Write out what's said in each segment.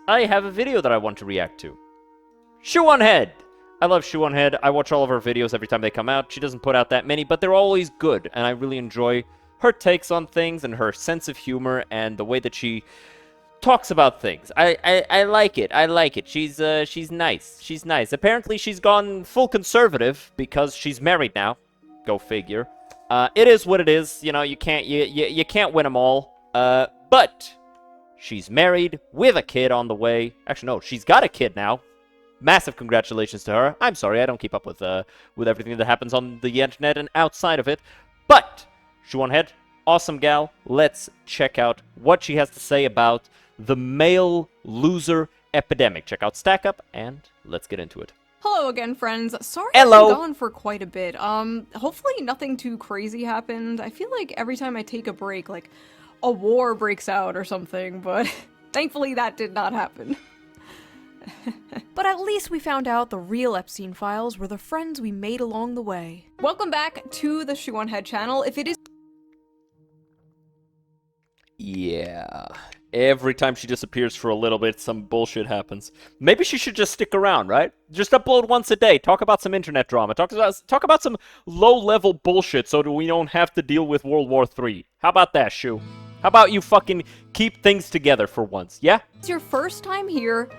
I have a video that I want to react to. Shoe on Head! I love Shoe on Head. I watch all of her videos every time they come out. She doesn't put out that many, but they're always good, and I really enjoy her takes on things and her sense of humor and the way that she talks about things. I like it. I like it. She's nice. She's nice. Apparently she's gone full conservative because she's married now. Go figure. It is what it is. You know, you can't win them all. But she's married with a kid on the way. Actually, no, she's got a kid now. Massive congratulations to her. I'm sorry, I don't keep up with everything that happens on the internet and outside of it. But Shoe on Head, awesome gal. Let's check out what she has to say about the male loser epidemic. Check out Stack Up, and let's get into it. Hello again, friends. Sorry Hello. I've been gone for quite a bit. Hopefully nothing too crazy happened. I feel like every time I take a break, like, a war breaks out or something, but thankfully that did not happen. But at least we found out the real Epstein files were the friends we made along the way. Welcome back to the Shoe on Head channel. If it is— Yeah. Every time she disappears for a little bit, some bullshit happens. Maybe she should just stick around, right? Just upload once a day. Talk about some internet drama. Talk about some low-level bullshit so that we don't have to deal with World War III. How about that, Shoe? How about you fucking keep things together for once, yeah? it's your first time here,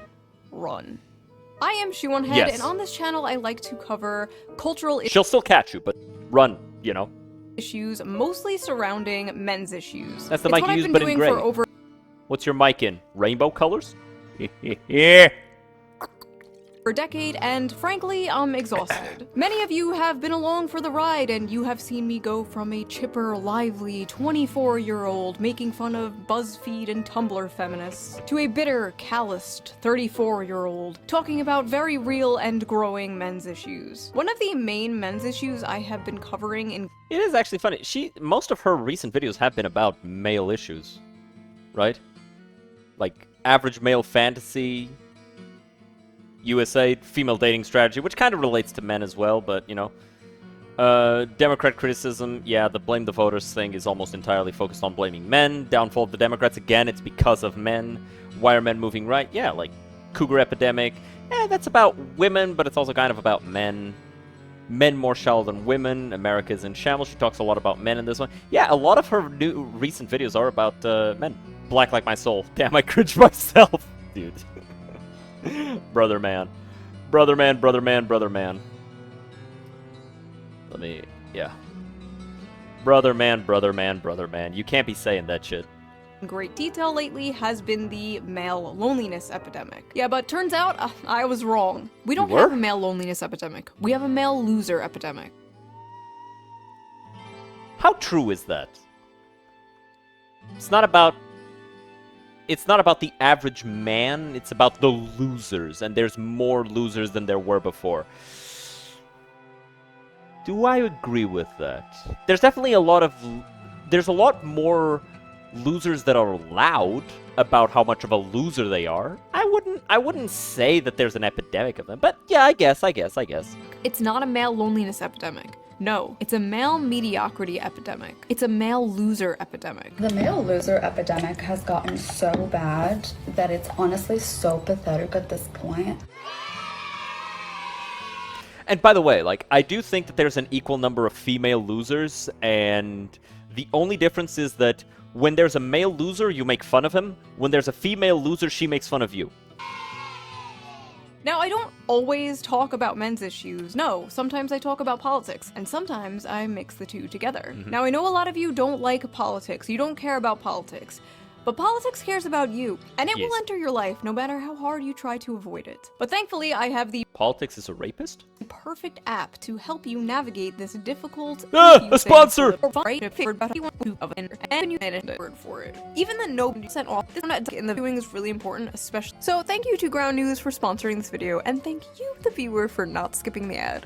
run. I am Shoe on Head, Yes. and on this channel I like to cover cultural She'll still catch you, but run, you know? issues, mostly surrounding men's issues. That's the It's mic what you I've use, been but in doing gray. for over What's your mic in? Rainbow colors? Yeah. a decade, and frankly, I'm exhausted. Many of you have been along for the ride, and you have seen me go from a chipper, lively 24-year-old making fun of BuzzFeed and Tumblr feminists, to a bitter, calloused 34-year-old talking about very real and growing men's issues. One of the main men's issues I have been covering in It is actually funny. Most of her recent videos have been about male issues, right? Like average male fantasy, USA, female dating strategy, which kind of relates to men as well, but, you know. Democrat criticism, yeah, the blame the voters thing is almost entirely focused on blaming men. Downfall of the Democrats, again, it's because of men. Why are men moving right? Yeah, like cougar epidemic. Yeah, that's about women, but it's also kind of about men. Men more shallow than women. America's in shambles. She talks a lot about men in this one. Yeah, a lot of her recent videos are about men. Black like my soul. Damn, I cringe myself. Dude. Brother man. Brother man, brother man, brother man. Let me, yeah. Brother man, brother man, brother man. You can't be saying that shit. great detail lately has been the male loneliness epidemic. Yeah, but turns out I was wrong. We don't You have were? a male loneliness epidemic. We have a male loser epidemic. How true is that? It's not about the average man, it's about the losers, and there's more losers than there were before. Do I agree with that? There's a lot more losers that are loud about how much of a loser they are. I wouldn't say that there's an epidemic of them, but yeah, I guess. It's not a male loneliness epidemic. No, it's a male mediocrity epidemic. It's a male loser epidemic. The male loser epidemic has gotten so bad that it's honestly so pathetic at this point. And by the way, like, I do think that there's an equal number of female losers, and the only difference is that when there's a male loser, you make fun of him. When there's a female loser, she makes fun of you. Now, I don't always talk about men's issues. No, sometimes I talk about politics, and sometimes I mix the two together. Now, I know a lot of you don't like politics. You don't care about politics. But politics cares about you, and it Yes. will enter your life no matter how hard you try to avoid it. But thankfully, I have the Politics is a rapist? perfect app to help you navigate this difficult Ah, a confusing sponsor! and you manage a word for it. Even the no percent off this in the viewing is really important, especially. So thank you to Ground News for sponsoring this video, and thank you, the viewer, for not skipping the ad.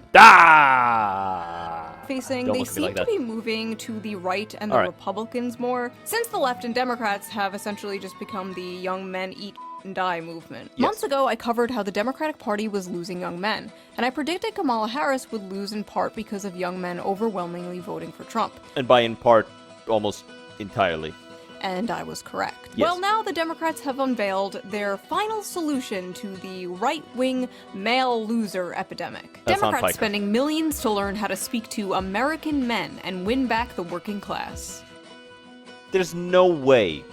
Ah! Facing, Don't they look at me seem like to that. be moving to the right and the All right. Republicans more, since the left and Democrats have essentially just become the young men eat and die movement. Yes. Months ago, I covered how the Democratic Party was losing young men, and I predicted Kamala Harris would lose in part because of young men overwhelmingly voting for Trump. And by in part, almost entirely. And I was correct. Yes. Well, now the Democrats have unveiled their final solution to the right-wing male loser epidemic. That's on Democrats Piker. spending millions to learn how to speak to American men and win back the working class. There's no way.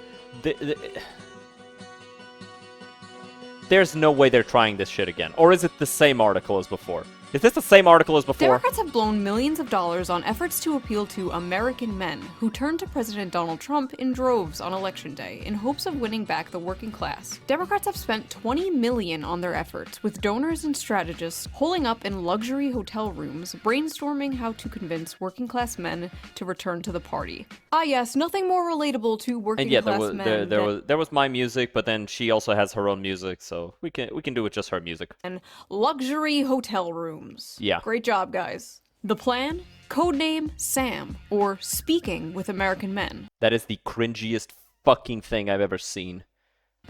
There's no way they're trying this shit again. Or is it the same article as before? Is this the same article as before? Democrats have blown millions of dollars on efforts to appeal to American men who turned to President Donald Trump in droves on Election Day in hopes of winning back the working class. Democrats have spent $20 million on their efforts, with donors and strategists holing up in luxury hotel rooms, brainstorming how to convince working class men to return to the party. Ah yes, nothing more relatable to working And yeah, class men there was my music, but then she also has her own music, so we can do it just her music. than luxury hotel rooms. Yeah. Great job, guys. The plan? Codename Sam, or Speaking with American Men. That is the cringiest fucking thing I've ever seen.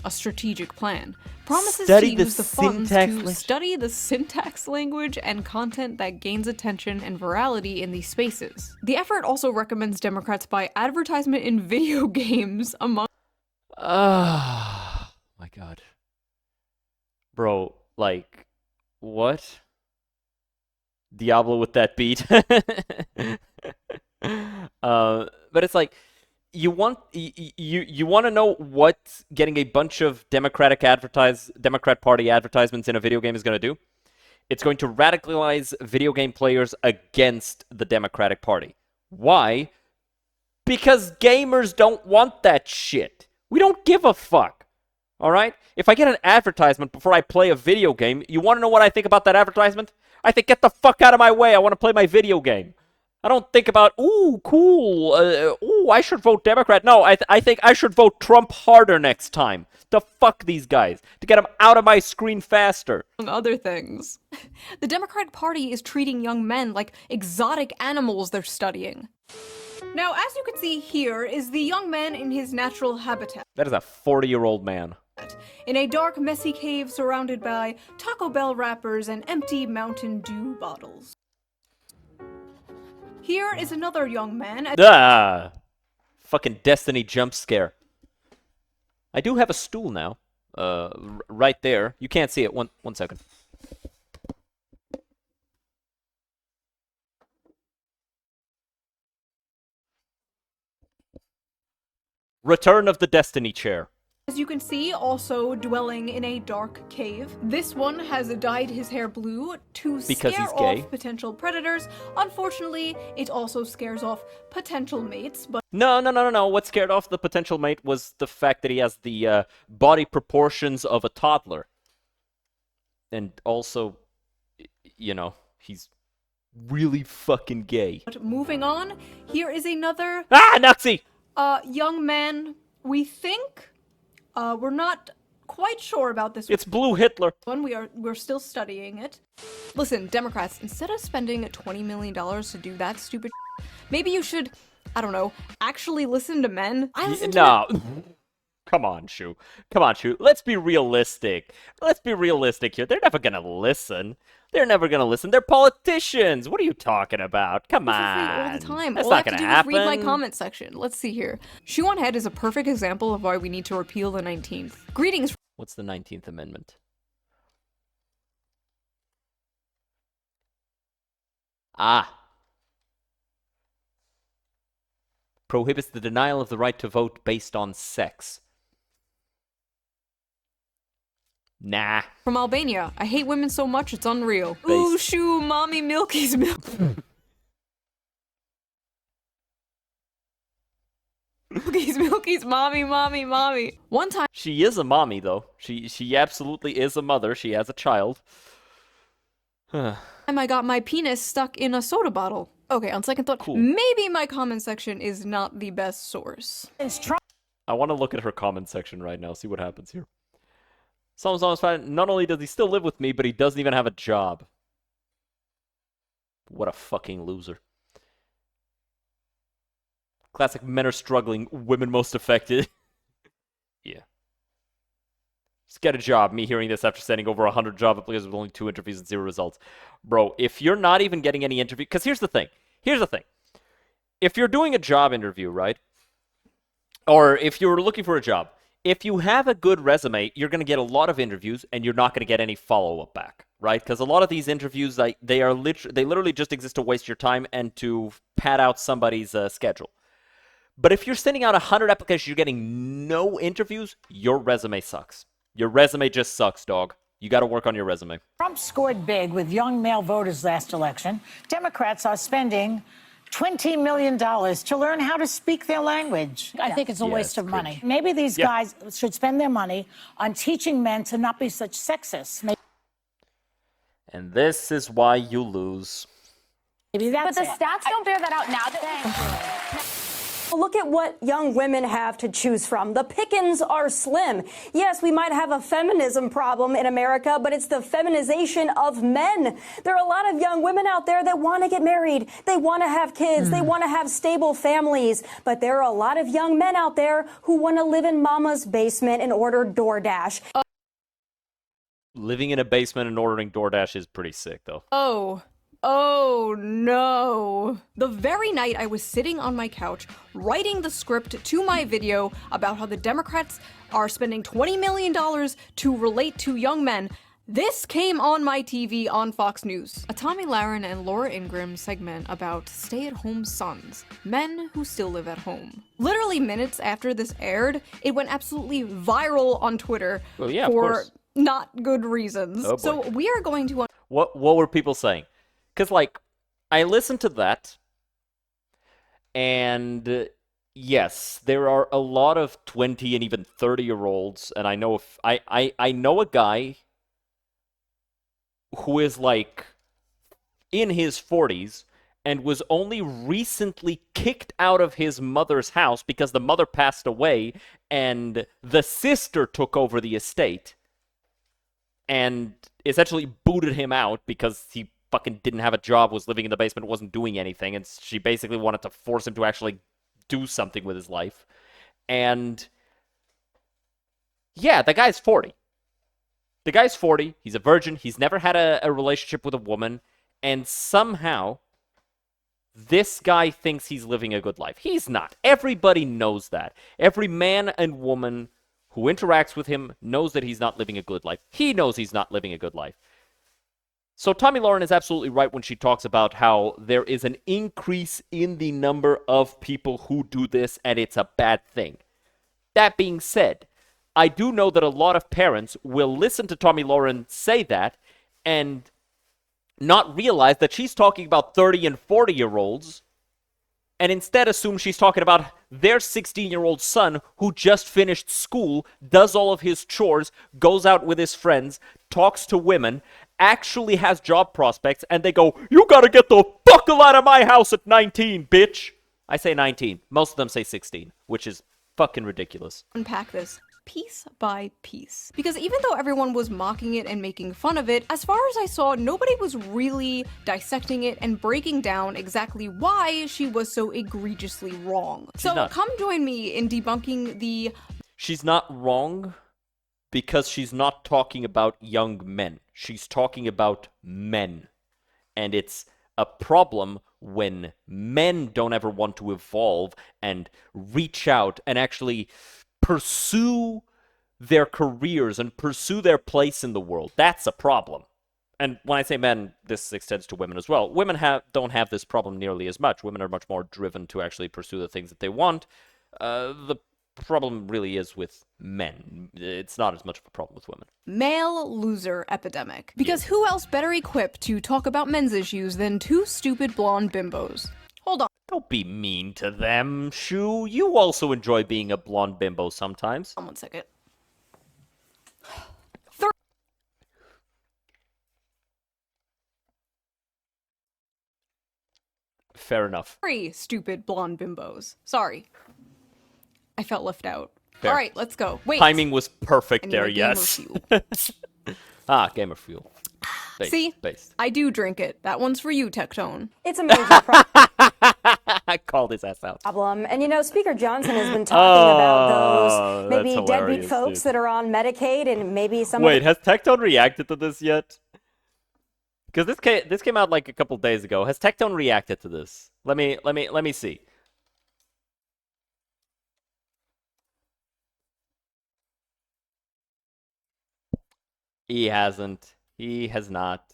A strategic plan. Promises Study to the use the funds syntax to language. study the syntax language and content that gains attention and virality in these spaces. The effort also recommends Democrats buy advertisement in video games among Ah, my god. Bro, like, what? Diablo with that beat. But it's like, you want to know what getting a bunch of Democrat Party advertisements in a video game is going to do? It's going to radicalize video game players against the Democratic Party. Why? Because gamers don't want that shit. We don't give a fuck. All right? If I get an advertisement before I play a video game, you want to know what I think about that advertisement? I think, get the fuck out of my way. I want to play my video game. I don't think about, ooh, cool. Ooh, I should vote Democrat. No, I think I should vote Trump harder next time. To fuck these guys. To get them out of my screen faster. other things. The Democratic Party is treating young men like exotic animals they're studying. Now, as you can see here is the young man in his natural habitat. That is a 40-year-old man. In a dark, messy cave surrounded by Taco Bell wrappers and empty Mountain Dew bottles. Here is another young man at Ah! Fucking Destiny jump scare. I do have a stool now. Right there. You can't see it. One second. Return of the Destiny chair. As you can see, also dwelling in a dark cave. This one has dyed his hair blue to Because scare he's gay. off potential predators. Unfortunately, it also scares off potential mates, but No. What scared off the potential mate was the fact that he has the body proportions of a toddler. And also, you know, he's really fucking gay. moving on, here is another Ah, Nazi! young man, we think. We're not quite sure about this It's Blue Hitler. one. We're still studying it. Listen, Democrats, instead of spending $20 million to do that stupid maybe you should, I don't know, actually listen to men. I listen to No. Come on, Shu. Let's be realistic. Here. They're never gonna listen. They're politicians. What are you talking about? Come men on. for free all the time. That's All I not have to gonna do happen. is read my comment section. Let's see here. Shoe on Head is a perfect example of why we need to repeal the 19th. Greetings What's the 19th Amendment? Ah. Prohibits the denial of the right to vote based on sex. Nah. from Albania. I hate women so much it's unreal. Ooh, Based. shoo, mommy milky's milk. Milky's mommy. One time She is a mommy, though. She absolutely is a mother. She has a child. I got my penis stuck in a soda bottle. Okay, on second thought, Cool. maybe my comment section is not the best source. I want to look at her comment section right now, see what happens here. Someone's fine. Not only does he still live with me, but he doesn't even have a job. What a fucking loser. Classic men are struggling, women most affected. Yeah. Just get a job. Me hearing this after sending over 100 job applications with only 2 interviews and 0 results. Bro, if you're not even getting any interview... Because here's the thing. If you're doing a job interview, right? or if you're looking for a job, if you have a good resume, you're going to get a lot of interviews and you're not going to get any follow-up back, right? Because a lot of these interviews, they literally just exist to waste your time and to pad out somebody's schedule. But if you're sending out 100 applications, you're getting no interviews, your resume sucks. Your resume just sucks, dog. You got to work on your resume. Trump scored big with young male voters last election. Democrats are spending $20 million to learn how to speak their language. I think it's a waste of money. Maybe these guys should spend their money on teaching men to not be such sexists. And this is why you lose. Maybe that's But the stats don't bear that out now. Look at what young women have to choose from. The pickings are slim. Yes, we might have a feminism problem in America, but it's the feminization of men. There are a lot of young women out there that want to get married. They want to have kids. They want to have stable families. But there are a lot of young men out there who want to live in mama's basement and order DoorDash. Living in a basement and ordering DoorDash is pretty sick, though. Oh no. The very night I was sitting on my couch writing the script to my video about how the Democrats are spending $20 million to relate to young men, this came on my TV on Fox News. A Tommy Lahren and Laura Ingraham segment about stay-at-home sons, men who still live at home. Literally minutes after this aired, it went absolutely viral on Twitter Well, yeah, of for course. not good reasons. Oh, boy. So we are going to What were people saying? Because, like, I listened to that, and yes, there are a lot of 20 and even 30-year-olds, and I know I know a guy who is, like, in his 40s and was only recently kicked out of his mother's house because the mother passed away and the sister took over the estate and essentially booted him out because he fucking didn't have a job, was living in the basement, wasn't doing anything, and she basically wanted to force him to actually do something with his life. And yeah, the guy's 40. The guy's 40, he's a virgin, he's never had a relationship with a woman, and somehow this guy thinks he's living a good life. He's not. Everybody knows that. Every man and woman who interacts with him knows that he's not living a good life. He knows he's not living a good life. So Tommy Lahren is absolutely right when she talks about how there is an increase in the number of people who do this, and it's a bad thing. That being said, I do know that a lot of parents will listen to Tommy Lahren say that and not realize that she's talking about 30 and 40-year-olds and instead assume she's talking about their 16-year-old son who just finished school, does all of his chores, goes out with his friends, talks to women, actually has job prospects, and they go, "You gotta get the fuck out of my house at 19, bitch!" I say 19. Most of them say 16, which is fucking ridiculous. unpack this piece by piece. Because even though everyone was mocking it and making fun of it, as far as I saw, nobody was really dissecting it and breaking down exactly why she was so egregiously wrong. So not. come join me in debunking the She's not wrong because she's not talking about young men. She's talking about men. And it's a problem when men don't ever want to evolve and reach out and actually pursue their careers and pursue their place in the world. That's a problem. And when I say men, this extends to women as well. Women don't have this problem nearly as much. Women are much more driven to actually pursue the things that they want. The problem really is with men. It's not as much of a problem with women. male loser epidemic. Because who else better equipped to talk about men's issues than two stupid blonde bimbos? Hold on Don't be mean to them, Shu. You also enjoy being a blonde bimbo sometimes. 1 second. Fair enough. 3 stupid blonde bimbos. Sorry. I felt left out. Fair. All right, let's go. Wait. Timing was I perfect need there, a gamer yes. fuel. Gamer fuel. Based, See? Based. I do drink it. That one's for you, Tectone. It's a major I called his ass out. problem. And you know, Speaker Johnson has been talking about Oh, those maybe that's deadbeat hilarious, folks dude. that are on Medicaid and maybe some Wait, of has Tectone reacted to this yet? Because this came out like a couple days ago. Has Tectone reacted to this? Let me see. He hasn't. He has not.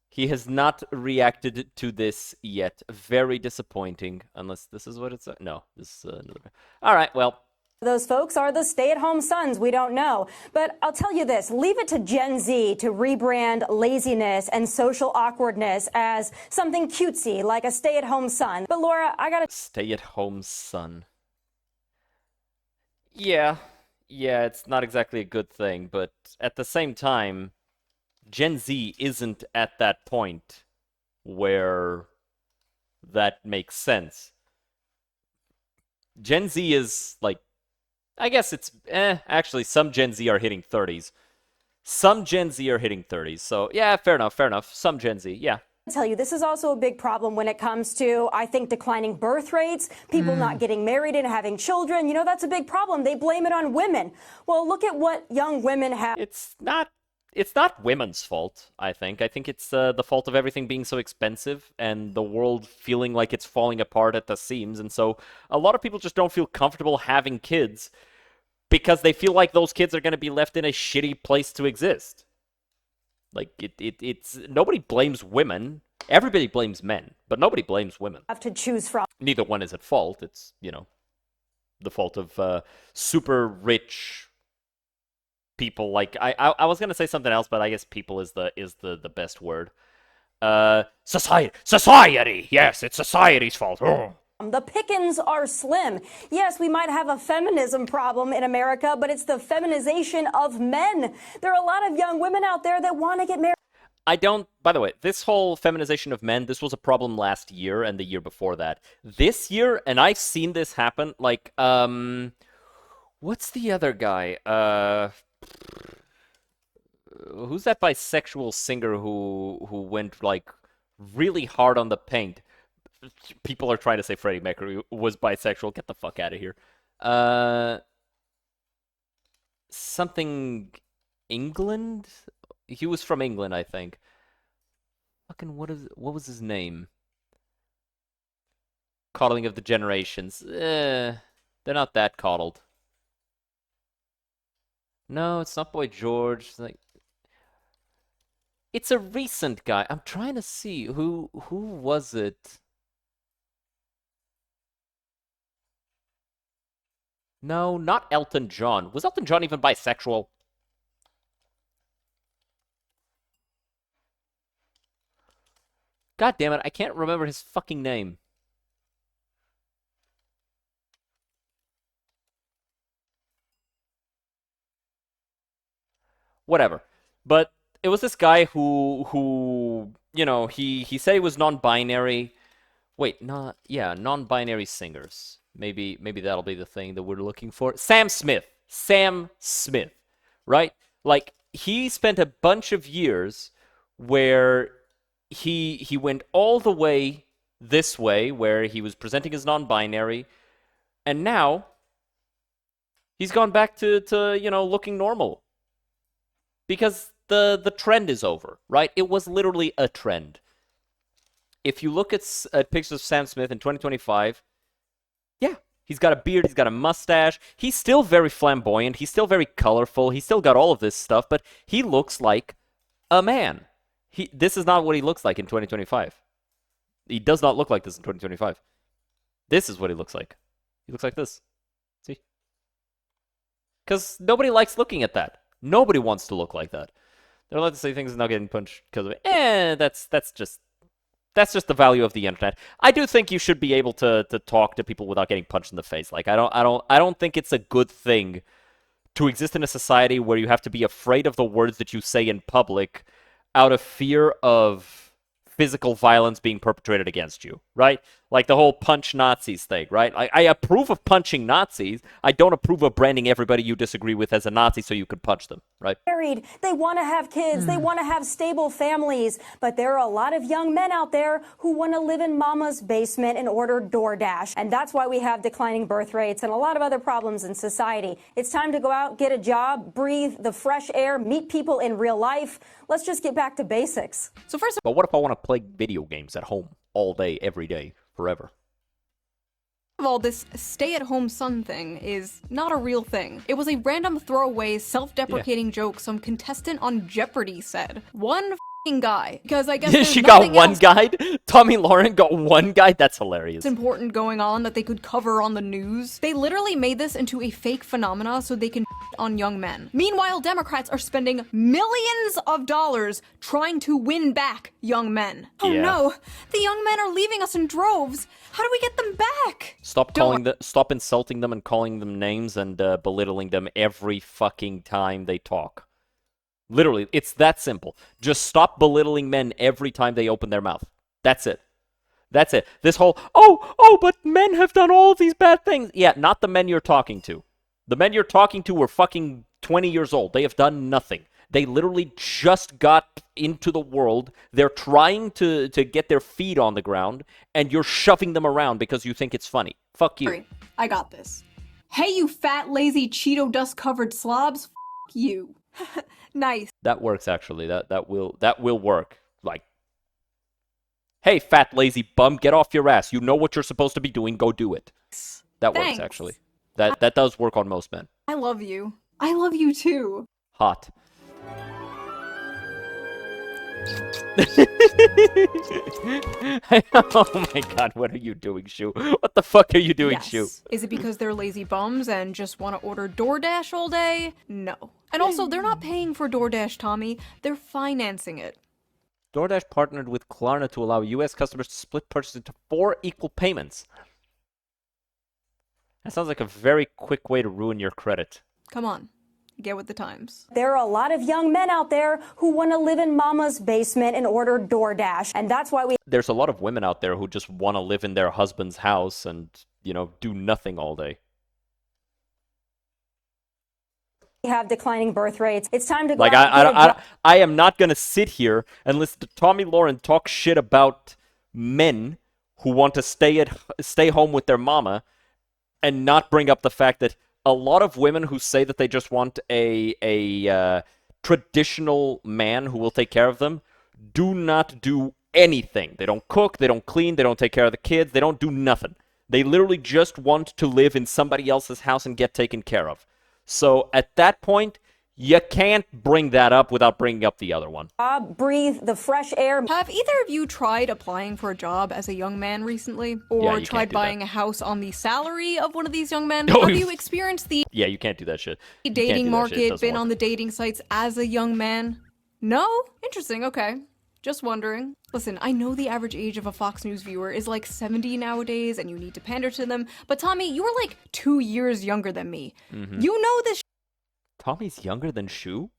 He has not reacted to this yet. Very disappointing. Unless this is what it's... No, this is another... All right, well... Those folks are the stay-at-home sons. We don't know. But I'll tell you this, leave it to Gen Z to rebrand laziness and social awkwardness as something cutesy, like a stay-at-home son. But Laura, I gotta... Stay-at-home son. Yeah, it's not exactly a good thing, but at the same time, Gen Z isn't at that point where that makes sense. Gen Z is, like, I guess it's, actually, some Gen Z are hitting 30s. Some Gen Z are hitting 30s, so, yeah, fair enough. Some Gen Z, yeah. I tell you, this is also a big problem when it comes to, I think, declining birth rates, people not getting married and having children. You know, that's a big problem. They blame it on women. Well, look at what young women have. It's not women's fault, I think. I think it's the fault of everything being so expensive and the world feeling like it's falling apart at the seams. And so a lot of people just don't feel comfortable having kids because they feel like those kids are going to be left in a shitty place to exist. Like, it's nobody blames women. Everybody blames men, but nobody blames women. Have to choose from. Neither one is at fault. It's, you know, the fault of super rich people. Like, I was gonna say something else, but I guess people is the best word. Society. Yes, it's society's fault. Oh. The pickings are slim. Yes, we might have a feminism problem in America, but it's the feminization of men. There are a lot of young women out there that want to get married. By the way, this whole feminization of men, this was a problem last year and the year before that. This year, and I've seen this happen, like, what's the other guy? Who's that bisexual singer who went, like, really hard on the paint? People are trying to say Freddie Mercury was bisexual. Get the fuck out of here. Something England? He was from England, I think. Fucking what was his name? Coddling of the Generations. They're not that coddled. No, it's not Boy George. It's a recent guy. I'm trying to see who was it? No, not Elton John. Was Elton John even bisexual? God damn it, I can't remember his fucking name. Whatever. But it was this guy who you know, he said he was non-binary. Wait, non-binary singers. Maybe that'll be the thing that we're looking for. Sam Smith, right? Like, he spent a bunch of years where he went all the way this way, where he was presenting as non-binary, and now he's gone back to you know, looking normal. Because the trend is over, right? It was literally a trend. If you look at pictures of Sam Smith in 2025, yeah, he's got a beard, he's got a mustache, he's still very flamboyant, he's still very colorful, he's still got all of this stuff, but he looks like a man. This is not what he looks like in 2025. He does not look like this in 2025. This is what he looks like. He looks like this. See? Because nobody likes looking at that. Nobody wants to look like that. They're allowed to say things not getting punched because of it. That's just the value of the internet. I do think you should be able to talk to people without getting punched in the face. Like, I don't think it's a good thing to exist in a society where you have to be afraid of the words that you say in public out of fear of physical violence being perpetrated against you, right? Like the whole punch Nazis thing, right? I approve of punching Nazis. I don't approve of branding everybody you disagree with as a Nazi so you could punch them, right? Married, they want to have kids, they want to have stable families, but there are a lot of young men out there who want to live in mama's basement and order DoorDash. And that's why we have declining birth rates and a lot of other problems in society. It's time to go out, get a job, breathe the fresh air, meet people in real life. Let's just get back to basics. So first But what if I want to play video games at home all day, every day, forever? of all, this stay-at-home son thing is not a real thing. It was a random throwaway, self-deprecating joke some contestant on Jeopardy said. One f***ing guy. Because I guess there's She got nothing one else guide? Tommy Lauren got one guide? That's hilarious. important going on that they could cover on the news. They literally made this into a fake phenomena so they can on young men. Meanwhile, Democrats are spending millions of dollars trying to win back young men. Oh Yeah. no, the young men are leaving us in droves. How do we get them back? Stop insulting them and calling them names and belittling them every fucking time they talk. Literally, it's that simple. Just stop belittling men every time they open their mouth. That's it. That's it. This whole, but men have done all these bad things. Yeah, not the men you're talking to. The men you're talking to were fucking 20 years old. They have done nothing. They literally just got into the world. They're trying to get their feet on the ground, and you're shoving them around because you think it's funny. Fuck you. Sorry, I got this. Hey, you fat, lazy, Cheeto dust-covered slobs. F you. Nice. That works, actually. That will work. Like, hey, fat, lazy bum, get off your ass. You know what you're supposed to be doing. Go do it. That Thanks. works, actually. That does work on most men. I love you. I love you too. Hot. Oh my god, what are you doing, Shu? What the fuck are you doing, Yes. Shu? Is it because they're lazy bums and just want to order DoorDash all day? No. And also, they're not paying for DoorDash, Tommy. They're financing it. DoorDash partnered with Klarna to allow US customers to split purchases into 4 equal payments. That sounds like a very quick way to ruin your credit. Come on. Get with the times. There are a lot of young men out there who want to live in mama's basement and order DoorDash. And that's why we There's a lot of women out there who just want to live in their husband's house and, do nothing all day. have declining birth rates. It's time to go Like, out and get a job. I am not going to sit here and listen to Tommy Lauren talk shit about men who want to stay home with their mama and not bring up the fact that a lot of women who say that they just want a traditional man who will take care of them do not do anything. They don't cook, they don't clean, they don't take care of the kids, they don't do nothing. They literally just want to live in somebody else's house and get taken care of. So at that point, you can't bring that up without bringing up the other one. Breathe the fresh air. Have either of you tried applying for a job as a young man recently? Or Yeah, you can't tried do that. buying a house on the salary of one of these young men? No, Have you- you experienced the Yeah, you can't do that shit. You can't do dating that shit. It market, doesn't been work. on the dating sites as a young man? No? Interesting, okay. Just wondering. Listen, I know the average age of a Fox News viewer is like 70 nowadays and you need to pander to them, but Tommy, you were like 2 years younger than me. Mm-hmm. You know this Tommy's younger than Shu?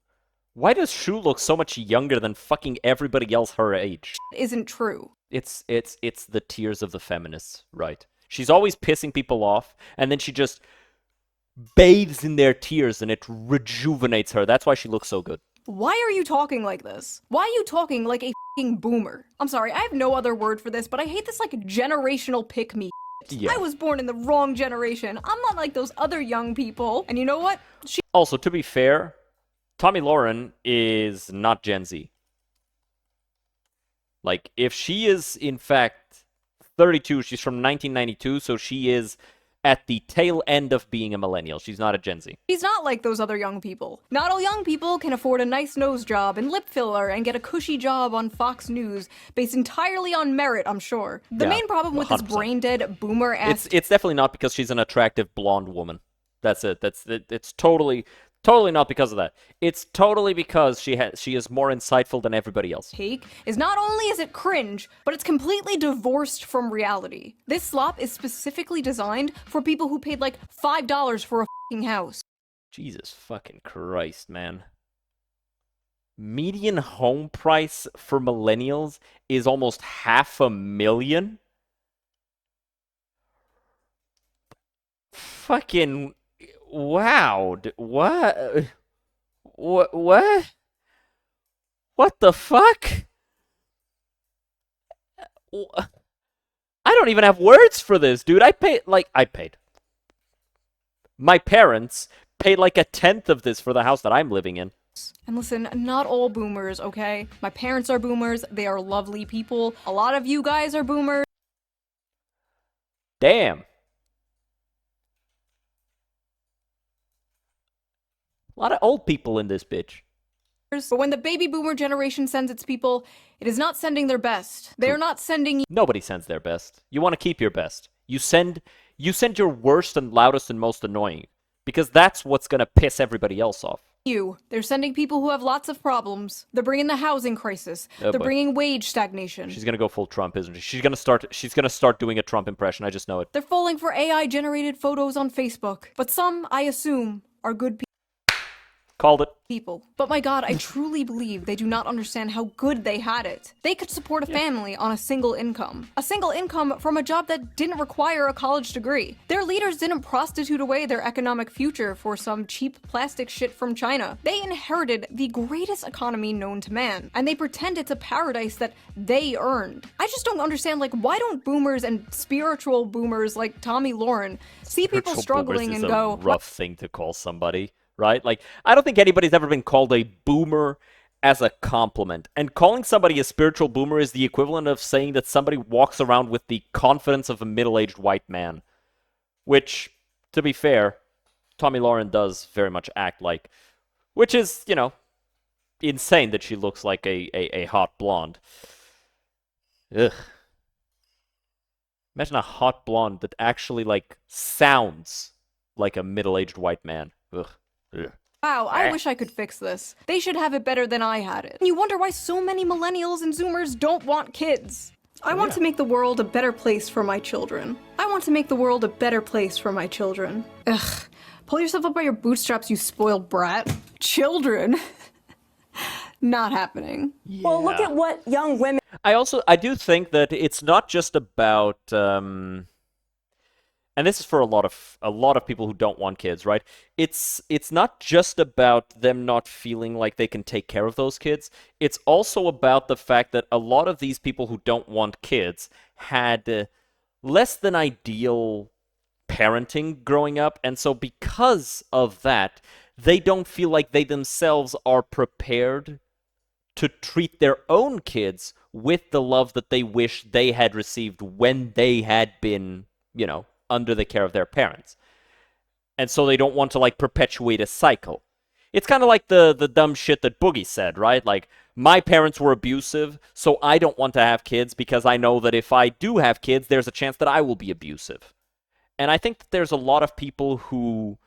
Why does Shu look so much younger than fucking everybody else her age? isn't true. It's the tears of the feminists, right? She's always pissing people off, and then she just bathes in their tears, and it rejuvenates her. That's why she looks so good. Why are you talking like this? Why are you talking like a f***ing boomer? I'm sorry, I have no other word for this, but I hate this like generational pick-me. Yeah. I was born in the wrong generation. I'm not like those other young people. And you know what? Also, to be fair, Tommy Lauren is not Gen Z. Like, if she is, in fact, 32, she's from 1992, so she is at the tail end of being a millennial. She's not a Gen Z. She's not like those other young people. Not all young people can afford a nice nose job and lip filler and get a cushy job on Fox News based entirely on merit, I'm sure. The Yeah, main problem with this 100%. brain-dead boomer-ass It's definitely not because she's an attractive blonde woman. That's it. It's totally not because of that. It's totally because she is more insightful than everybody else. take is not only is it cringe, but it's completely divorced from reality. This slop is specifically designed for people who paid like $5 for a f***ing house. Jesus fucking Christ, man. Median home price for millennials is almost $500,000. Fucking wow. What? What? What the fuck? I don't even have words for this, dude. I paid. My parents paid like 1/10 of this for the house that I'm living in. And listen, not all boomers, okay? My parents are boomers. They are lovely people. A lot of you guys are boomers. Damn. A lot of old people in this bitch. But when the baby boomer generation sends its people, it is not sending their best. They are not sending Nobody sends their best. You want to keep your best. You send your worst and loudest and most annoying, because that's what's going to piss everybody else off. you. They're sending people who have lots of problems. They're bringing the housing crisis. Oh, They're boy. bringing wage stagnation. She's going to go full Trump, isn't she? She's going to start doing a Trump impression. I just know it. They're falling for AI-generated photos on Facebook. But some, I assume, are good Called it. people. But my god, I truly believe they do not understand how good they had it. They could support a family on a single income. A single income from a job that didn't require a college degree. Their leaders didn't prostitute away their economic future for some cheap plastic shit from China. They inherited the greatest economy known to man, and they pretend it's a paradise that they earned. I just don't understand, like, why don't boomers and spiritual boomers like Tommy Lauren see people Spiritual struggling boomers and is go, a rough thing to call somebody, right? Like, I don't think anybody's ever been called a boomer as a compliment. And calling somebody a spiritual boomer is the equivalent of saying that somebody walks around with the confidence of a middle-aged white man. Which, to be fair, Tommy Lauren does very much act like. Which is, you know, insane that she looks like a hot blonde. Ugh. Imagine a hot blonde that actually, like, sounds like a middle-aged white man. Ugh. Ugh. wow, I wish I could fix this. They should have it better than I had it. And you wonder why so many millennials and zoomers don't want kids. I want to make the world a better place for my children. I want to make the world a better place for my children. Ugh. Pull yourself up by your bootstraps, you spoiled brat. Children. Not happening. Well, look at what young women I do think that it's not just about, and this is for a lot of people who don't want kids, right? It's not just about them not feeling like they can take care of those kids. It's also about the fact that a lot of these people who don't want kids had less than ideal parenting growing up, and so because of that, they don't feel like they themselves are prepared to treat their own kids with the love that they wish they had received when they had been, you know, under the care of their parents. And so they don't want to, like, perpetuate a cycle. It's kind of like the dumb shit that Boogie said, right? Like, my parents were abusive, so I don't want to have kids because I know that if I do have kids, there's a chance that I will be abusive. And I think that there's a lot of people who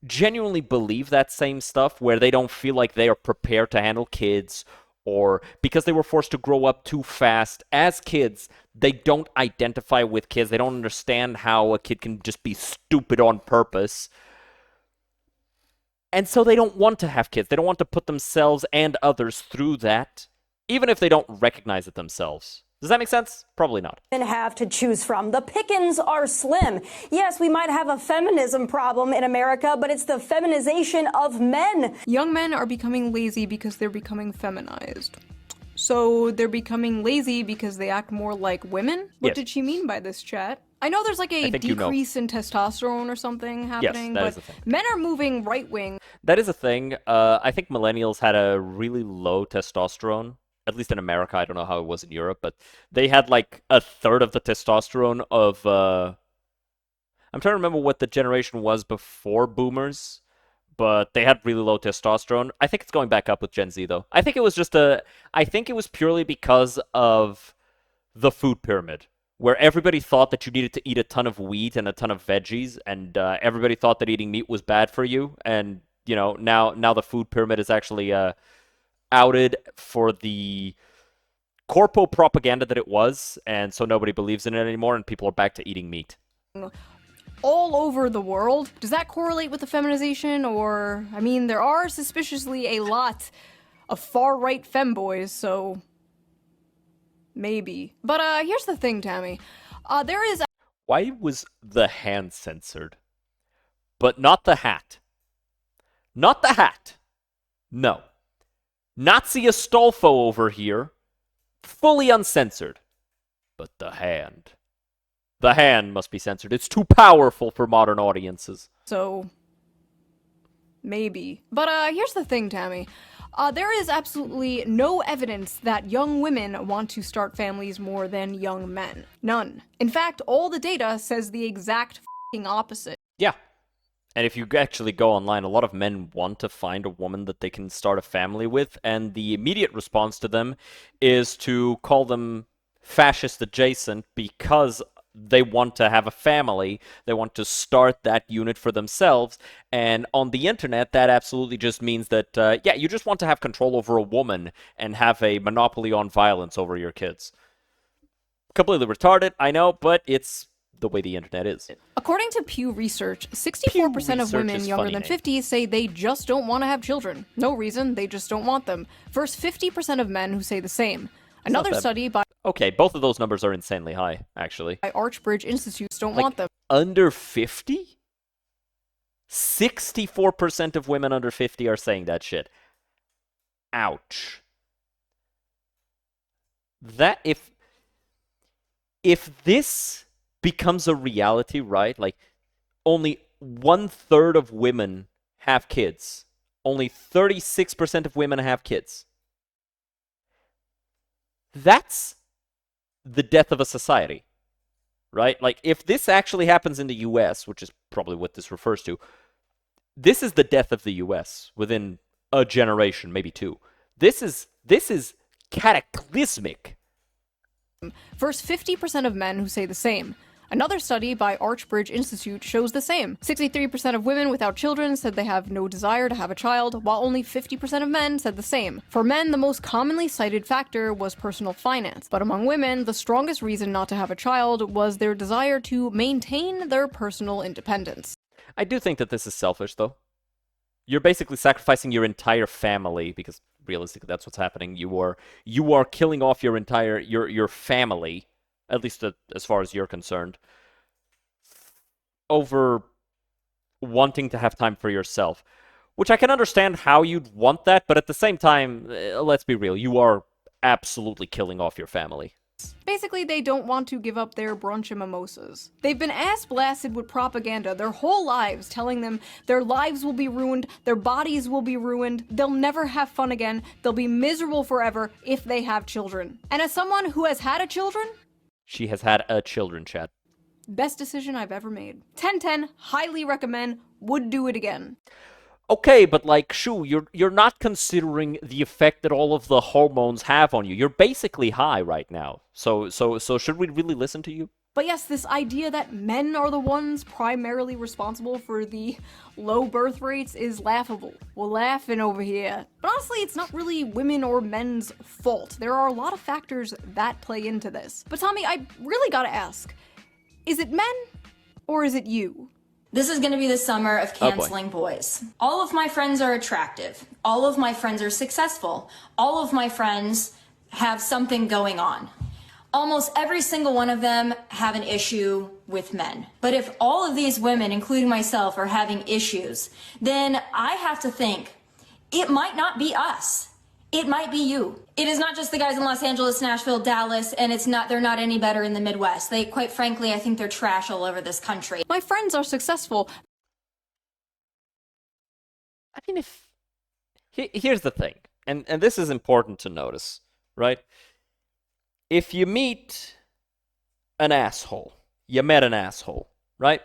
genuinely believe that same stuff, where they don't feel like they are prepared to handle kids, or because they were forced to grow up too fast as kids, they don't identify with kids. They don't understand how a kid can just be stupid on purpose. And so they don't want to have kids. They don't want to put themselves and others through that, even if they don't recognize it themselves. Does that make sense? Probably not. have to choose from. The pickings are slim. Yes, we might have a feminism problem in America, but it's the feminization of men. Young men are becoming lazy because they're becoming feminized. So they're becoming lazy because they act more like women? What Yes. did she mean by this, chat? I know there's like a think you know. decrease in testosterone or something happening, that but is the thing. men are moving right-wing. That is a thing. I think millennials had a really low testosterone, at least in America. I don't know how it was in Europe, but they had like a third of the testosterone of, I'm trying to remember what the generation was before boomers, but they had really low testosterone. I think it's going back up with Gen Z, though. I think it was purely because of the food pyramid, where everybody thought that you needed to eat a ton of wheat and a ton of veggies, and everybody thought that eating meat was bad for you. And, you know, now the food pyramid is actually outed for the corpo propaganda that it was, and so nobody believes in it anymore, and people are back to eating meat. All over the world. Does that correlate with the feminization? Or, I mean, there are suspiciously a lot of far-right femboys, so maybe. But here's the thing, Tammy. There is Why was the hand censored? But not the hat. Not the hat. No. Nazi Astolfo over here, fully uncensored. But the hand. The hand must be censored. It's too powerful for modern audiences. So, maybe. But here's the thing, Tammy. There is absolutely no evidence that young women want to start families more than young men. None. In fact, all the data says the exact f***ing opposite. Yeah. And if you actually go online, a lot of men want to find a woman that they can start a family with, and the immediate response to them is to call them fascist adjacent because they want to have a family, they want to start that unit for themselves, and on the internet, that absolutely just means that, yeah, you just want to have control over a woman and have a monopoly on violence over your kids. Completely retarded, I know, but it's the way the internet is. According to Pew Research, 64% of women is younger funny than name. 50 say they just don't want to have children. No reason, they just don't want them. Versus 50% of men who say the same. Another bad. study by Okay, both of those numbers are insanely high, actually. Archbridge Institute don't Like, want them. under 50? 64% of women under 50 are saying that shit. Ouch. That, if this becomes a reality, right? Like, only 1/3 of women have kids. Only 36% of women have kids. That's the death of a society, right? Like, if this actually happens in the US, which is probably what this refers to, this is the death of the US within a generation, maybe two. This is cataclysmic. Versus 50% of men who say the same. Another study by Archbridge Institute shows the same. 63% of women without children said they have no desire to have a child, while only 50% of men said the same. For men, the most commonly cited factor was personal finance, but among women, the strongest reason not to have a child was their desire to maintain their personal independence. I do think that this is selfish, though. You're basically sacrificing your entire family, because realistically that's what's happening. You are killing off your entire your family, at least as far as you're concerned, over wanting to have time for yourself. Which I can understand how you'd want that, but at the same time, let's be real, you are absolutely killing off your family. Basically, they don't want to give up their brunch and mimosas. They've been ass-blasted with propaganda their whole lives, telling them their lives will be ruined, their bodies will be ruined, they'll never have fun again, they'll be miserable forever if they have children. And as someone who has had a children, She has had a children, chat. best decision I've ever made. 10/10, highly recommend, would do it again. Okay, but like, Shu, you're not considering the effect that all of the hormones have on you. You're basically high right now. So should we really listen to you? But yes, this idea that men are the ones primarily responsible for the low birth rates is laughable. We're laughing over here. But honestly, it's not really women or men's fault. There are a lot of factors that play into this. But Tommy, I really gotta ask, is it men or is it you? This is going to be the summer of boy. canceling boys. All of my friends are attractive. All of my friends are successful. All of my friends have something going on. Almost every single one of them have an issue with men. But if all of these women, including myself, are having issues, then I have to think it might not be us. It might be you. It is not just the guys in Los Angeles, Nashville, Dallas, and they're not any better in the Midwest. They, quite frankly, I think they're trash all over this country. My friends are successful. I mean, here's the thing, and this is important to notice, right? If you meet an asshole, you met an asshole, right?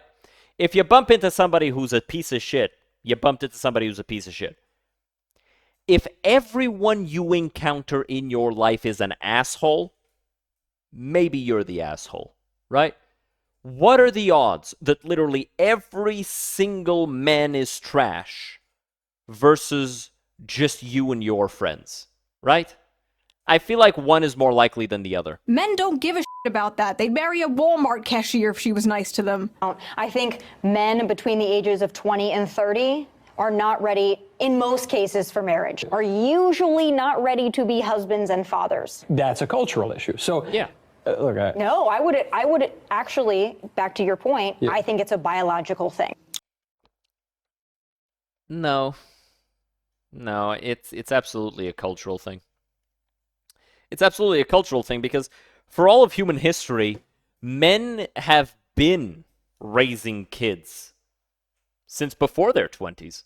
If you bump into somebody who's a piece of shit, you bumped into somebody who's a piece of shit. If everyone you encounter in your life is an asshole, maybe you're the asshole, right? What are the odds that literally every single man is trash versus just you and your friends, right? I feel like one is more likely than the other. Men don't give a shit about that. They'd marry a Walmart cashier if she was nice to them. I think men between the ages of 20 and 30 are not ready, in most cases, for marriage, are usually not ready to be husbands and fathers. That's a cultural issue. So, Yeah. Look, No, I would actually, back to your point, Yeah. I think it's a biological thing. No, it's absolutely a cultural thing. It's absolutely a cultural thing because for all of human history, men have been raising kids since before their 20s.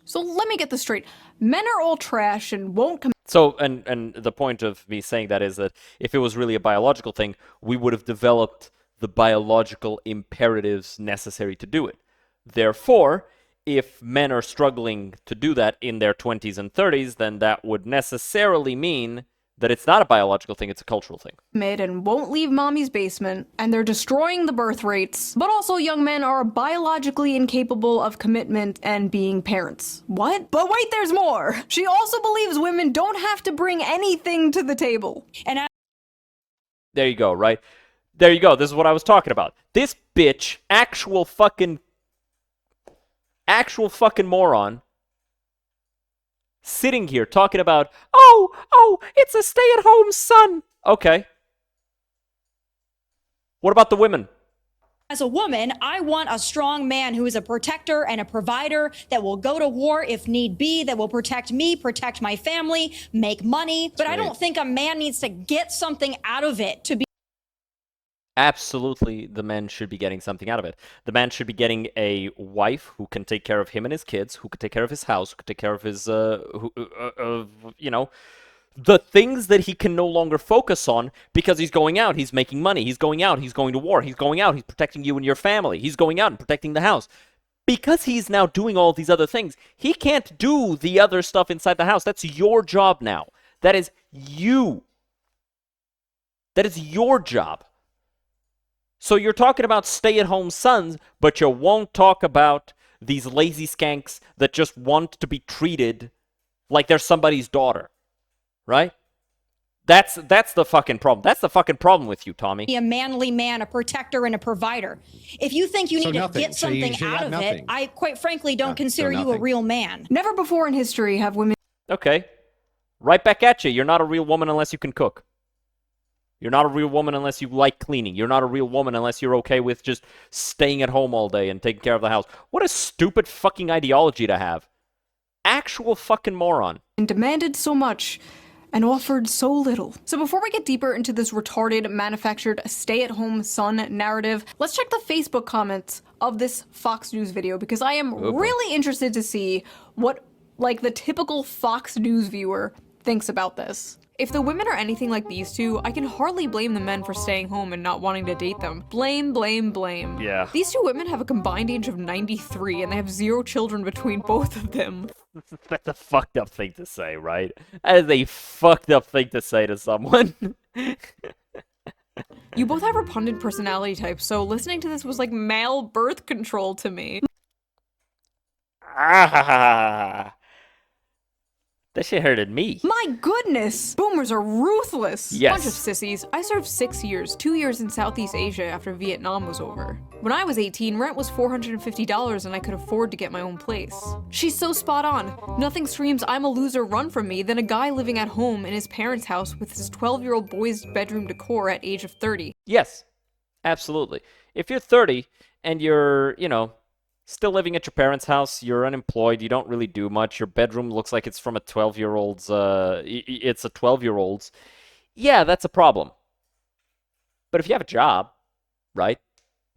So let me get this straight. Men are all trash and won't come. So, and the point of me saying that is that if it was really a biological thing, we would have developed the biological imperatives necessary to do it. Therefore, if men are struggling to do that in their 20s and 30s, then that would necessarily mean that it's not a biological thing, it's a cultural thing. And won't leave mommy's basement, and they're destroying the birth rates. But also, young men are biologically incapable of commitment and being parents. What? But wait, there's more! She also believes women don't have to bring anything to the table. And There you go, right? There you go, this is what I was talking about. This bitch, actual fucking moron, sitting here talking about, oh, it's a stay-at-home son. Okay. What about the women? as a woman, I want a strong man who is a protector and a provider that will go to war if need be, that will protect me, protect my family, make money. But I don't think a man needs to get something out of it to be. Absolutely, the man should be getting something out of it. The man should be getting a wife who can take care of him and his kids, who can take care of his house, who can take care of his, you know, the things that he can no longer focus on because he's going out, he's making money, he's going out, he's going to war, he's going out, he's protecting you and your family, he's going out and protecting the house. Because he's now doing all these other things, he can't do the other stuff inside the house. That's your job now. That is you. That is your job. So you're talking about stay-at-home sons, but you won't talk about these lazy skanks that just want to be treated like they're somebody's daughter. Right? That's the fucking problem. That's the fucking problem with you, Tommy. Be a manly man, a protector, and a provider. If you think you need to get something out of it, I quite frankly don't consider you a real man. Never before in history have women... Okay. Right back at you. You're not a real woman unless you can cook. You're not a real woman unless you like cleaning. You're not a real woman unless you're okay with just staying at home all day and taking care of the house. What a stupid fucking ideology to have. Actual fucking moron. demanded so much and offered so little. So before we get deeper into this retarded, manufactured, stay-at-home son narrative, let's check the Facebook comments of this Fox News video, because I am really interested to see what, like, the typical Fox News viewer thinks about this. If the women are anything like these two, I can hardly blame the men for staying home and not wanting to date them. Blame, blame, blame. Yeah. These two women have a combined age of 93, and they have 0 children between both of them. That's a fucked up thing to say, right? That is a fucked up thing to say to someone. You both have repugnant personality types, so listening to this was like male birth control to me. Ah, that shit hurted me. My goodness! Boomers are ruthless! Yes. Bunch of sissies. I served 6 years, 2 years in Southeast Asia after Vietnam was over. When I was 18, rent was $450 and I could afford to get my own place. She's so spot on. Nothing screams I'm a loser run from me than a guy living at home in his parents' house with his 12-year-old boy's bedroom decor at age of 30. Yes, absolutely. If you're 30 and you're, you know, still living at your parents' house, you're unemployed, you don't really do much, your bedroom looks like it's from a 12-year-old's, it's a 12-year-old's, yeah, that's a problem. But if you have a job, right,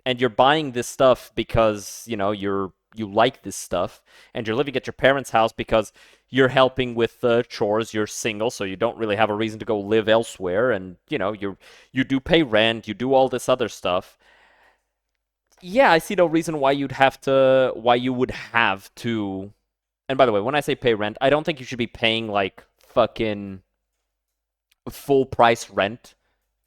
and you're buying this stuff because, you know, you like this stuff, and you're living at your parents' house because you're helping with chores, you're single, so you don't really have a reason to go live elsewhere, and, you know, you do pay rent, you do all this other stuff, yeah, I see no reason why you would have to, and by the way, when I say pay rent, I don't think you should be paying, like, fucking full price rent.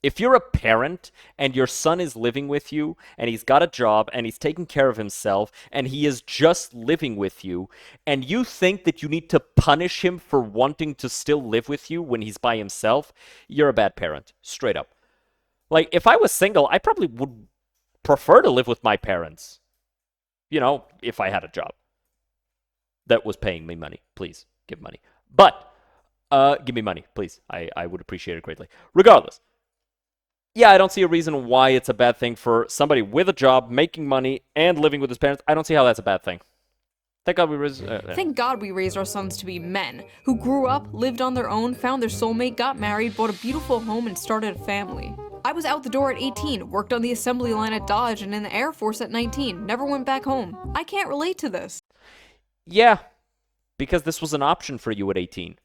If you're a parent, and your son is living with you, and he's got a job, and he's taking care of himself, and he is just living with you, and you think that you need to punish him for wanting to still live with you when he's by himself, you're a bad parent. Straight up. Like, if I was single, I probably would prefer to live with my parents, you know, if I had a job that was paying me money. Please give money, but give me money, please. I would appreciate it greatly. Regardless, yeah, I don't see a reason why it's a bad thing for somebody with a job, making money, and living with his parents. I don't see how that's a bad thing. Thank God we raised Thank God we raised our sons to be men, who grew up, lived on their own, found their soulmate, got married, bought a beautiful home, and started a family. I was out the door at 18, worked on the assembly line at Dodge and in the Air Force at 19, never went back home. I can't relate to this. Yeah, because this was an option for you at 18.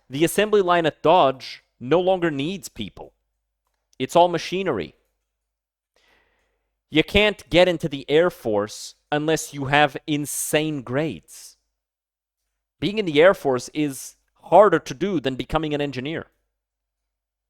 The assembly line at Dodge no longer needs people. It's all machinery. You can't get into the Air Force unless you have insane grades. Being in the Air Force is harder to do than becoming an engineer.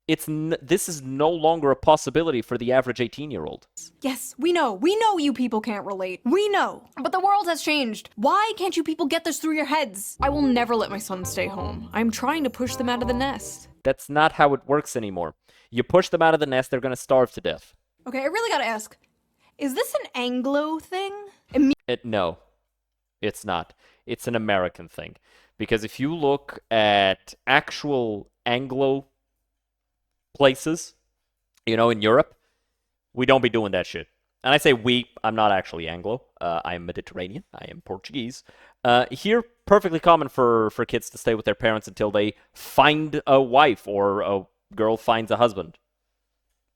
This is no longer a possibility for the average 18-year-old. Yes, we know. We know you people can't relate. We know. But the world has changed. Why can't you people get this through your heads? I will never let my son stay home. I'm trying to push them out of the nest. That's not how it works anymore. You push them out of the nest, they're going to starve to death. Okay, I really gotta ask. Is this an Anglo thing? No, it's not. It's an American thing. Because if you look at actual Anglo places, you know, in Europe, we don't be doing that shit. And I say we, I'm not actually Anglo. I am Mediterranean. I am Portuguese. Here, perfectly common for kids to stay with their parents until they find a wife or a girl finds a husband.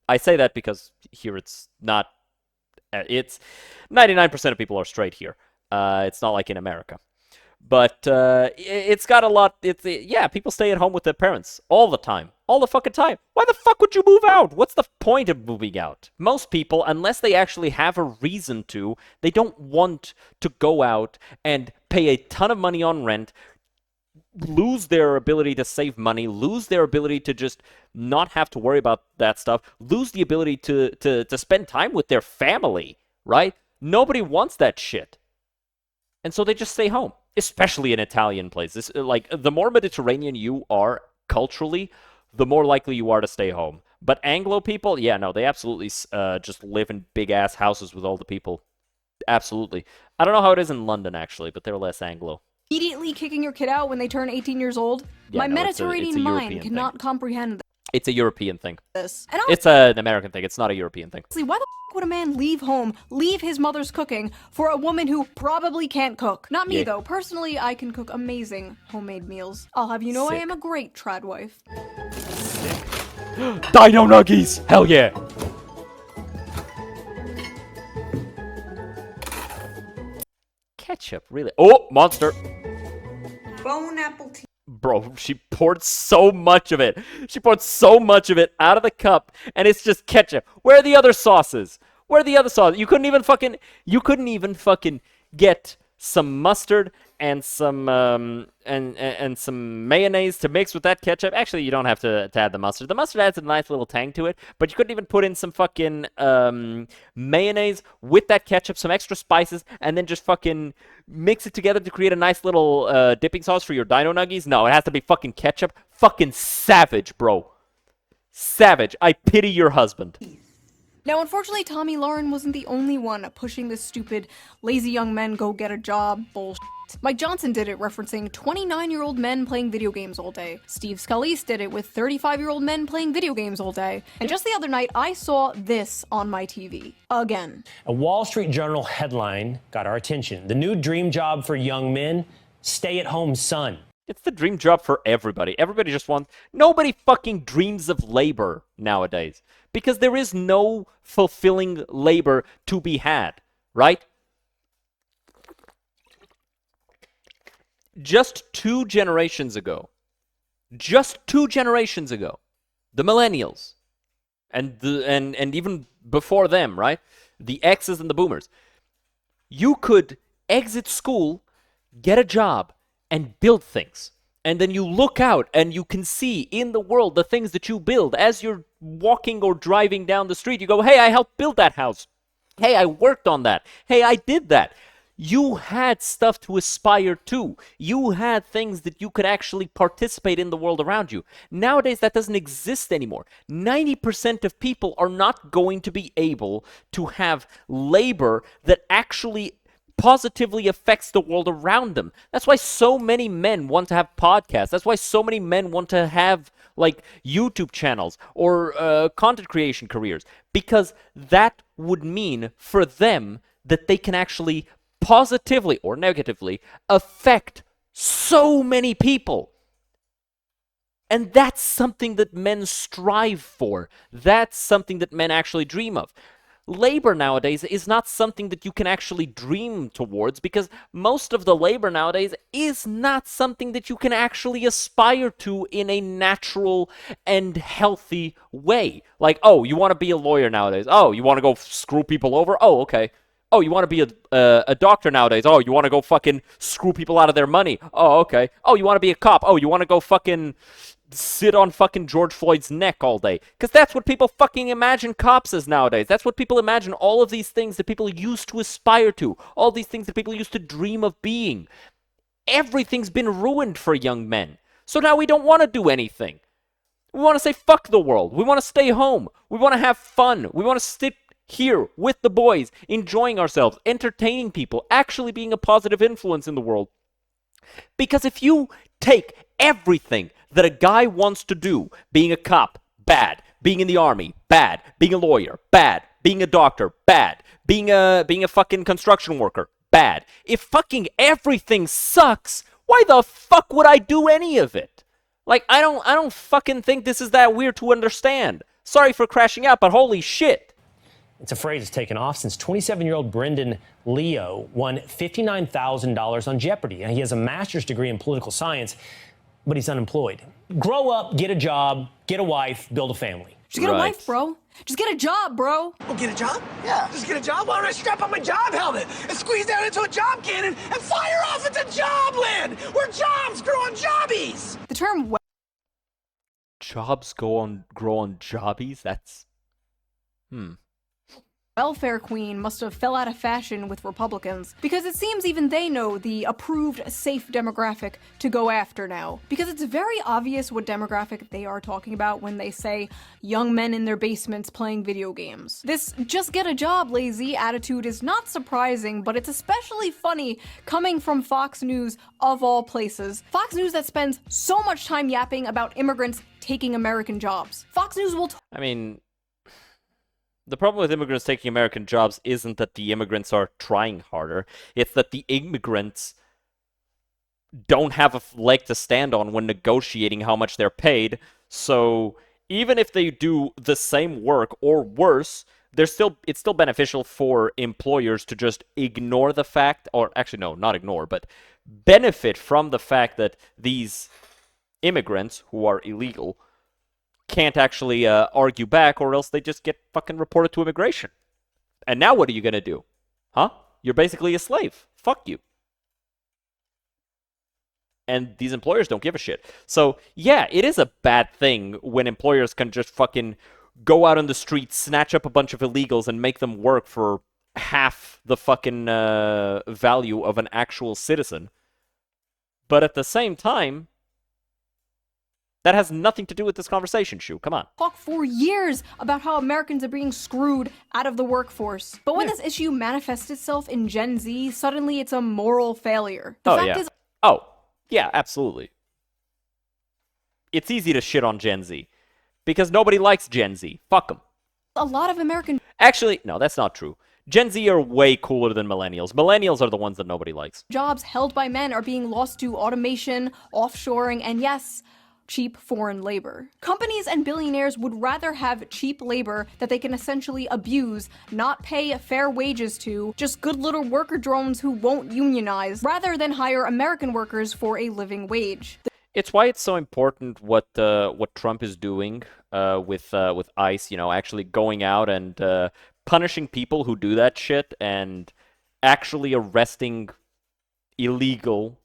I say that because here it's not. It's 99% of people are straight here. It's not like in America. But it's got a lot. Yeah, people stay at home with their parents all the time. All the fucking time. Why the fuck would you move out? What's the point of moving out? Most people, unless they actually have a reason to, they don't want to go out and pay a ton of money on rent, lose their ability to save money, lose their ability to just not have to worry about that stuff, lose the ability to spend time with their family, right? Nobody wants that shit. And so they just stay home, especially in Italian places. Like, the more Mediterranean you are culturally, the more likely you are to stay home. But Anglo people, yeah, no, they absolutely just live in big-ass houses with all the people. Absolutely. I don't know how it is in London, actually, but they're less Anglo. Immediately kicking your kid out when they turn 18 years old? Yeah, My no, Mediterranean it's a mind European cannot thing. comprehend It's a European thing. this. And It's an American thing. It's not a European thing. honestly, why the f*** would a man leave home, leave his mother's cooking, for a woman who probably can't cook? Not me, Yeah. though. Personally, I can cook amazing homemade meals. I'll have you know I Sick. am a great trad wife. Dino Nuggies! Hell yeah! Ketchup, really? Oh, monster! Bone apple tea. Bro, she poured so much of it. She poured so much of it out of the cup, and it's just ketchup. Where are the other sauces? Where are the other sauces? You couldn't even fucking get some mustard and some and some mayonnaise to mix with that ketchup. Actually, you don't have to add the mustard. The mustard adds a nice little tang to it, but you couldn't even put in some fucking mayonnaise with that ketchup, some extra spices, and then just fucking mix it together to create a nice little dipping sauce for your Dino Nuggies. No, it has to be fucking ketchup. Fucking savage, bro. Savage. I pity your husband. Now, unfortunately, Tommy Lauren wasn't the only one pushing this stupid lazy young men go get a job bullshit. Mike Johnson did it, referencing 29-year-old men playing video games all day. Steve Scalise did it with 35-year-old men playing video games all day. And just the other night, I saw this on my TV. Again. A Wall Street Journal headline got our attention. The new dream job for young men, stay-at-home son. It's the dream job for everybody. Everybody just wants... Nobody fucking dreams of labor nowadays. Because there is no fulfilling labor to be had, right? Just 2 generations ago, the millennials, and even before them, right? The X's and the boomers. You could exit school, get a job, and build things. And then you look out and you can see in the world the things that you build. As you're walking or driving down the street, you go, hey, I helped build that house. Hey, I worked on that. Hey, I did that. You had stuff to aspire to. You had things that you could actually participate in the world around you. Nowadays, that doesn't exist anymore. 90% of people are not going to be able to have labor that actually positively affects the world around them. That's why so many men want to have podcasts. That's why so many men want to have like YouTube channels or content creation careers, because that would mean for them that they can actually positively or negatively affect so many people. And that's something that men strive for. That's something that men actually dream of. labor nowadays is not something that you can actually dream towards, because most of the labor nowadays is not something that you can actually aspire to in a natural and healthy way. Like, oh, you want to be a lawyer nowadays? Oh, you want to go screw people over? Oh, okay. Oh, you want to be a doctor nowadays? Oh, you want to go fucking screw people out of their money? Oh, okay. Oh, you want to be a cop? Oh, you want to go fucking sit on fucking George Floyd's neck all day? Because that's what people fucking imagine cops as nowadays. That's what people imagine, all of these things that people used to aspire to, all these things that people used to dream of being. Everything's been ruined for young men. So now we don't want to do anything. We want to say fuck the world. We want to stay home. We want to have fun. We want to sit here with the boys, enjoying ourselves, entertaining people, actually being a positive influence in the world. Because if you take everything that a guy wants to do, being a cop, bad, being in the army, bad, being a lawyer, bad, being a doctor, bad, being a fucking construction worker, bad. If fucking everything sucks, why the fuck would I do any of it? Like, I don't fucking think this is that weird to understand. Sorry for crashing out, but holy shit. It's a phrase that's taken off since 27-year-old Brendan Leo won $59,000 on Jeopardy. And he has a master's degree in political science, but he's unemployed. Grow up, get a job, get a wife, build a family. Just get a wife, bro. Just get a job, bro. Oh, get a job? Yeah. Just get a job? Why don't I strap on my job helmet and squeeze down into a job cannon and fire off into Jobland, where jobs grow on jobbies? The term jobs grow on jobbies? That's... welfare queen must have fell out of fashion with Republicans, because it seems even they know the approved safe demographic to go after now. Because it's very obvious what demographic they are talking about when they say young men in their basements playing video games. This just get a job lazy attitude is not surprising, but it's especially funny coming from Fox News of all places. Fox News that spends so much time yapping about immigrants taking American jobs. Fox News will I mean, the problem with immigrants taking American jobs isn't that the immigrants are trying harder. It's that the immigrants don't have a leg to stand on when negotiating how much they're paid. So even if they do the same work or worse, it's still beneficial for employers to just ignore the fact, or actually no, not ignore, but benefit from the fact that these immigrants who are illegal can't actually argue back, or else they just get fucking reported to immigration. And now what are you gonna do? Huh? You're basically a slave. Fuck you. And these employers don't give a shit. So, yeah, it is a bad thing when employers can just fucking go out on the street, snatch up a bunch of illegals, and make them work for half the fucking value of an actual citizen. But at the same time, that has nothing to do with this conversation, Shu. Come on. Talk for years about how Americans are being screwed out of the workforce. But when this issue manifests itself in Gen Z, suddenly it's a moral failure. The fact is... Oh, yeah, absolutely. It's easy to shit on Gen Z. Because nobody likes Gen Z. Fuck them. A lot of American... Actually, no, that's not true. Gen Z are way cooler than millennials. Millennials are the ones that nobody likes. Jobs held by men are being lost to automation, offshoring, and yes, cheap foreign labor. Companies and billionaires would rather have cheap labor that they can essentially abuse, not pay fair wages to, just good little worker drones who won't unionize, rather than hire American workers for a living wage. It's why it's so important what Trump is doing with ICE, you know, actually going out and punishing people who do that shit and actually arresting illegal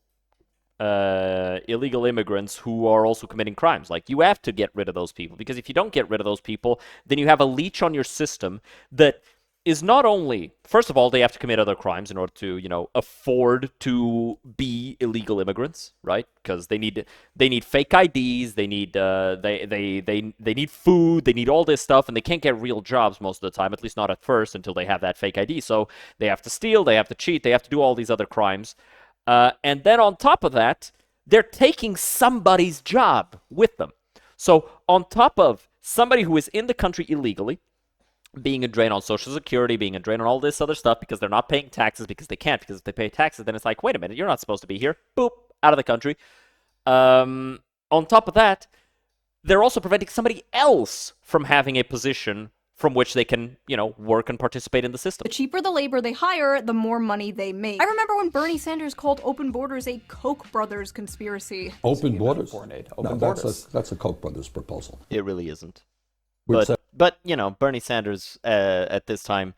immigrants who are also committing crimes. Like, you have to get rid of those people, because if you don't get rid of those people, then you have a leech on your system that is not only, first of all, they have to commit other crimes in order to, you know, afford to be illegal immigrants, right? Because they need fake IDs, they need they need food, they need all this stuff, and they can't get real jobs most of the time, at least not at first, until they have that fake ID. So they have to steal, they have to cheat, they have to do all these other crimes. And then on top of that, they're taking somebody's job with them. So on top of somebody who is in the country illegally, being a drain on Social Security, being a drain on all this other stuff because they're not paying taxes, because they can't, because if they pay taxes, then it's like, wait a minute, you're not supposed to be here. Boop, out of the country. On top of that, they're also preventing somebody else from having a position from which they can, you know, work and participate in the system. The cheaper the labor they hire, the more money they make. I remember when Bernie Sanders called open borders a Koch brothers conspiracy. Open borders? Open borders. That's a Koch brothers proposal. It really isn't. Which But you know, Bernie Sanders at this time,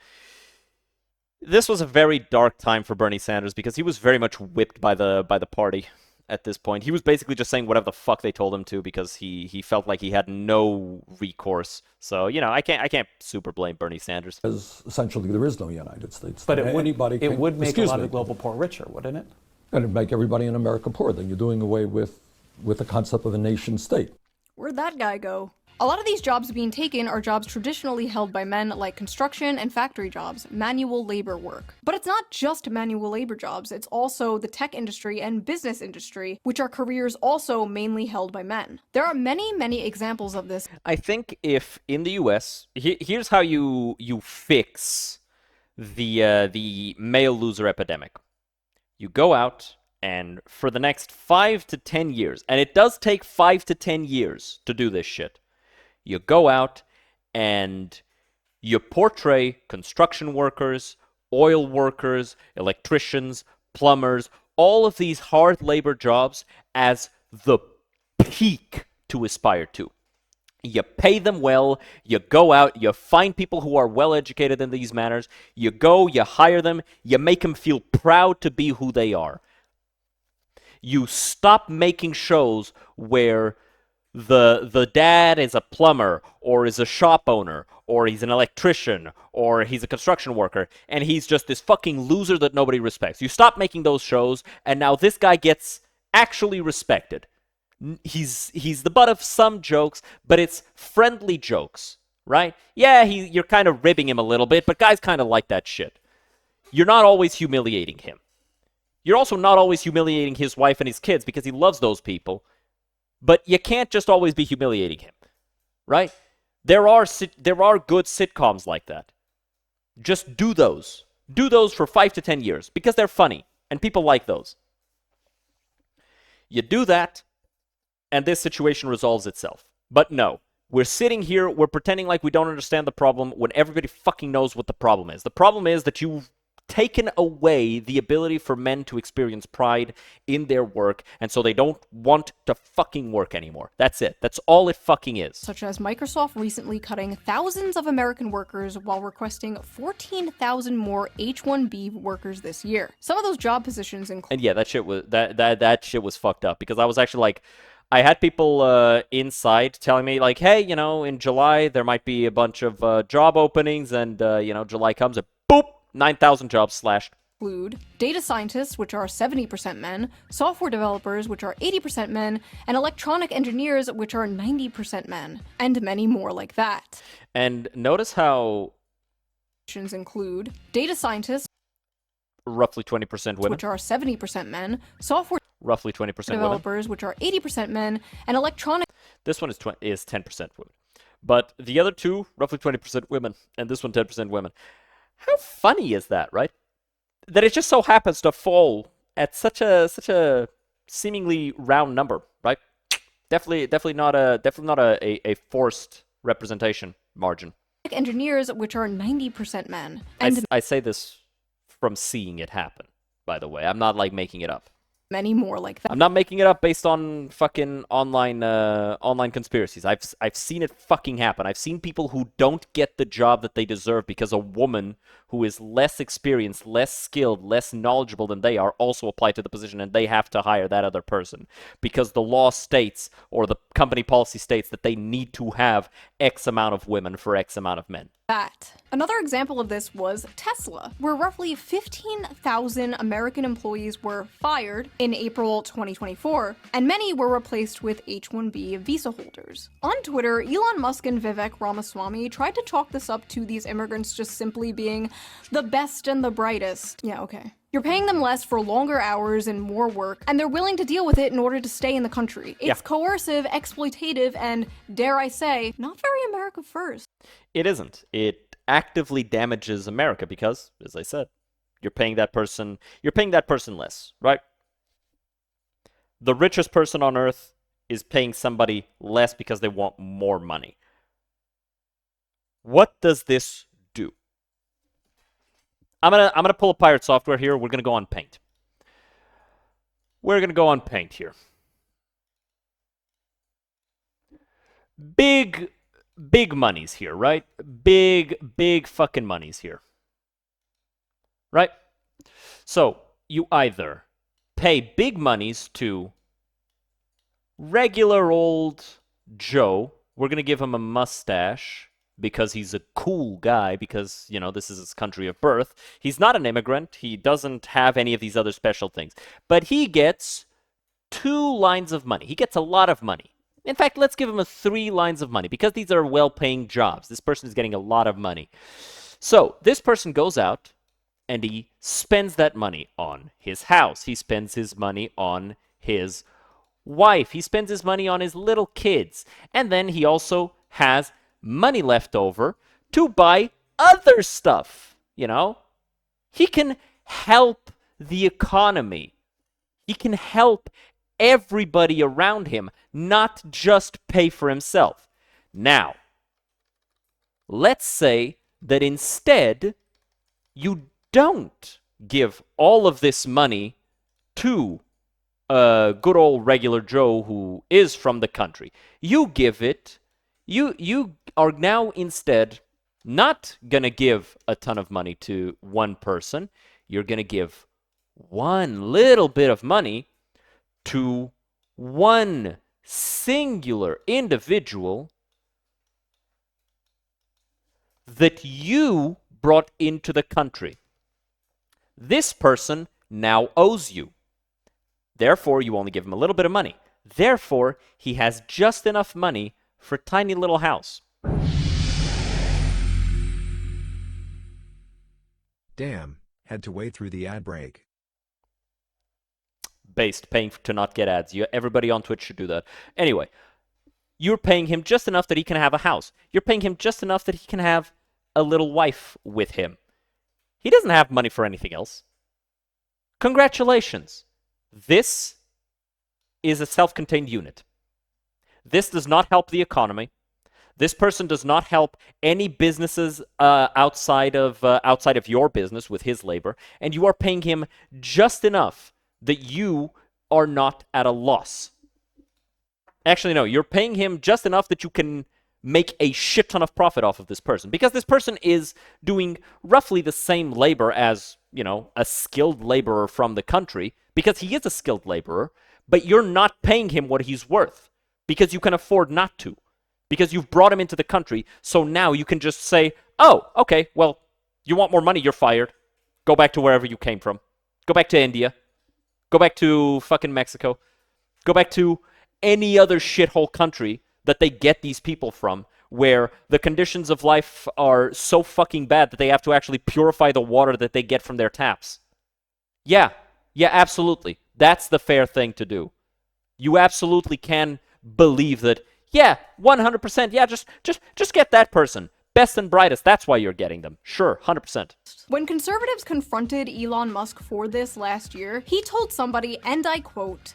this was a very dark time for Bernie Sanders because he was very much whipped by the party at this point. He was basically just saying whatever the fuck they told him to because he felt like he had no recourse. So, you know, I can't super blame Bernie Sanders. Because essentially there is no United States. But it would make a lot of of global poor richer, wouldn't it? And it'd make everybody in America poor. Then you're doing away with the concept of a nation state. Where'd that guy go? A lot of these jobs being taken are jobs traditionally held by men, like construction and factory jobs, manual labor work. But it's not just manual labor jobs, it's also the tech industry and business industry, which are careers also mainly held by men. There are many, many examples of this. I think if in the US, here's how you fix the male loser epidemic. You go out and for the next 5 to 10 years, and it does take 5 to 10 years to do this shit, you go out and you portray construction workers, oil workers, electricians, plumbers, all of these hard labor jobs as the peak to aspire to. You pay them well, you go out, you find people who are well educated in these matters, you go, you hire them, you make them feel proud to be who they are. You stop making shows where the dad is a plumber or is a shop owner or he's an electrician or he's a construction worker and he's just this fucking loser that nobody respects. You stop making those shows and now this guy gets actually respected. He's the butt of some jokes, but it's friendly jokes, right? Yeah, you're kind of ribbing him a little bit, but guys kind of like that shit. You're not always humiliating him. You're also not always humiliating his wife and his kids because he loves those people. But you can't just always be humiliating him, right? There are good sitcoms like that. Just do those. Do those for 5 to 10 years because they're funny and people like those. You do that and this situation resolves itself. But no, we're sitting here, we're pretending like we don't understand the problem when everybody fucking knows what the problem is. The problem is that you've taken away the ability for men to experience pride in their work, and so they don't want to fucking work anymore. That's it. That's all it fucking is. Such as Microsoft recently cutting thousands of American workers while requesting 14,000 more H-1B workers this year. Some of those job positions include... And yeah, that shit was fucked up, because I was actually like, I had people inside telling me like, hey, you know, in July there might be a bunch of job openings, and you know, July comes and boop, 9,000 jobs slashed. Include data scientists, which are 70% men, software developers, which are 80% men, and electronic engineers, which are 90% men, and many more like that. And notice how include data scientists, roughly 20% women, which are 70% men, software roughly 20% developers, women, which are 80% men, and electronic. This one is 10% women, but the other two roughly 20% women, and this one 10% women. How funny is that, right? That it just so happens to fall at such a seemingly round number, right? Definitely not a forced representation margin. Engineers, which are 90% men. And I say this from seeing it happen, by the way. I'm not like making it up. Many more like that. I'm not making it up based on fucking online conspiracies. I've seen it fucking happen. I've seen people who don't get the job that they deserve because a woman who is less experienced, less skilled, less knowledgeable than they are also apply to the position, and they have to hire that other person because the law states or the company policy states that they need to have X amount of women for X amount of men. Another example of this was Tesla, where roughly 15,000 American employees were fired in April 2024, and many were replaced with H-1B visa holders. On Twitter, Elon Musk and Vivek Ramaswamy tried to chalk this up to these immigrants just simply being the best and the brightest. Yeah, okay. You're paying them less for longer hours and more work, and they're willing to deal with it in order to stay in the country. It's coercive, exploitative, and, dare I say, not very America first. It isn't. It actively damages America because, as I said, you're paying that person less, right? The richest person on earth is paying somebody less because they want more money. What does this do? I'm gonna pull up Pirate Software here. We're gonna go on Paint. We're gonna go on Paint here. Big monies here, right? Big fucking monies here. Right? So, you either pay big monies to regular old Joe. We're going to give him a mustache because he's a cool guy, because, you know, this is his country of birth. He's not an immigrant. He doesn't have any of these other special things. But he gets 2 lines of money. He gets a lot of money. In fact, let's give him 3 lines of money, because these are well-paying jobs. This person is getting a lot of money. So, this person goes out and he spends that money on his house. He spends his money on his wife. He spends his money on his little kids. And then he also has money left over to buy other stuff, you know? He can help the economy. He can help everybody around him, not just pay for himself. Now, let's say that instead you don't give all of this money to good old regular Joe who is from the country. You give it, you are now instead not gonna give a ton of money to one person. You're gonna give one little bit of money to one singular individual that you brought into the country. This person now owes you. Therefore, you only give him a little bit of money. Therefore, he has just enough money for a tiny little house. Damn, had to wait through the ad break. Based, paying to not get ads. Everybody on Twitch should do that. Anyway, you're paying him just enough that he can have a house. You're paying him just enough that he can have a little wife with him. He doesn't have money for anything else. Congratulations. This is a self-contained unit. This does not help the economy. This person does not help any businesses outside of your business with his labor, and you are paying him just enough that you are not at a loss. Actually, no, you're paying him just enough that you can make a shit ton of profit off of this person, because this person is doing roughly the same labor as, you know, a skilled laborer from the country, because he is a skilled laborer, but you're not paying him what he's worth, because you can afford not to, because you've brought him into the country, so now you can just say, oh, okay, well, you want more money, you're fired. Go back to wherever you came from. Go back to India. Go back to fucking Mexico. Go back to any other shithole country that they get these people from, where the conditions of life are so fucking bad that they have to actually purify the water that they get from their taps. Yeah, absolutely. That's the fair thing to do. You absolutely can believe that, yeah, 100%, yeah, just get that person. Best and brightest, that's why you're getting them. Sure, 100%. When conservatives confronted Elon Musk for this last year, he told somebody, and I quote,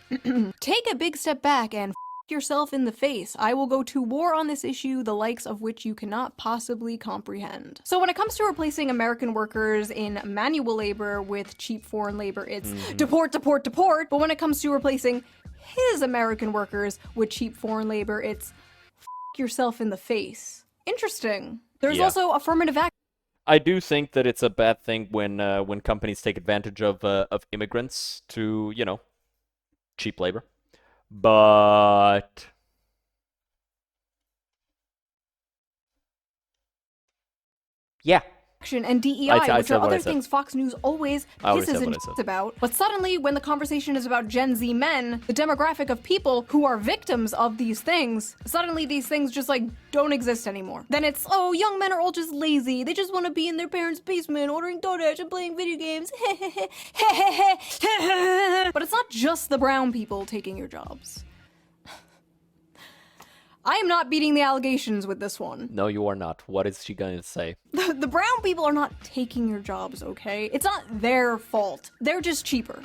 "Take a big step back and yourself in the face. I will go to war on this issue, the likes of which you cannot possibly comprehend." So when it comes to replacing American workers in manual labor with cheap foreign labor, it's deport, deport, deport. But when it comes to replacing his American workers with cheap foreign labor, it's yourself in the face. Interesting. There's also affirmative action. I do think that it's a bad thing when companies take advantage of immigrants to, you know, cheap labor. But yeah. And DEI, which are other things Fox News always pisses and shits about. But suddenly, when the conversation is about Gen Z men, the demographic of people who are victims of these things, suddenly these things just, like, don't exist anymore. Then it's, oh, young men are all just lazy. They just want to be in their parents' basement, ordering DoorDash and playing video games. But it's not just the brown people taking your jobs. I am not beating the allegations with this one. No, you are not. What is she going to say? The brown people are not taking your jobs, okay? It's not their fault. They're just cheaper.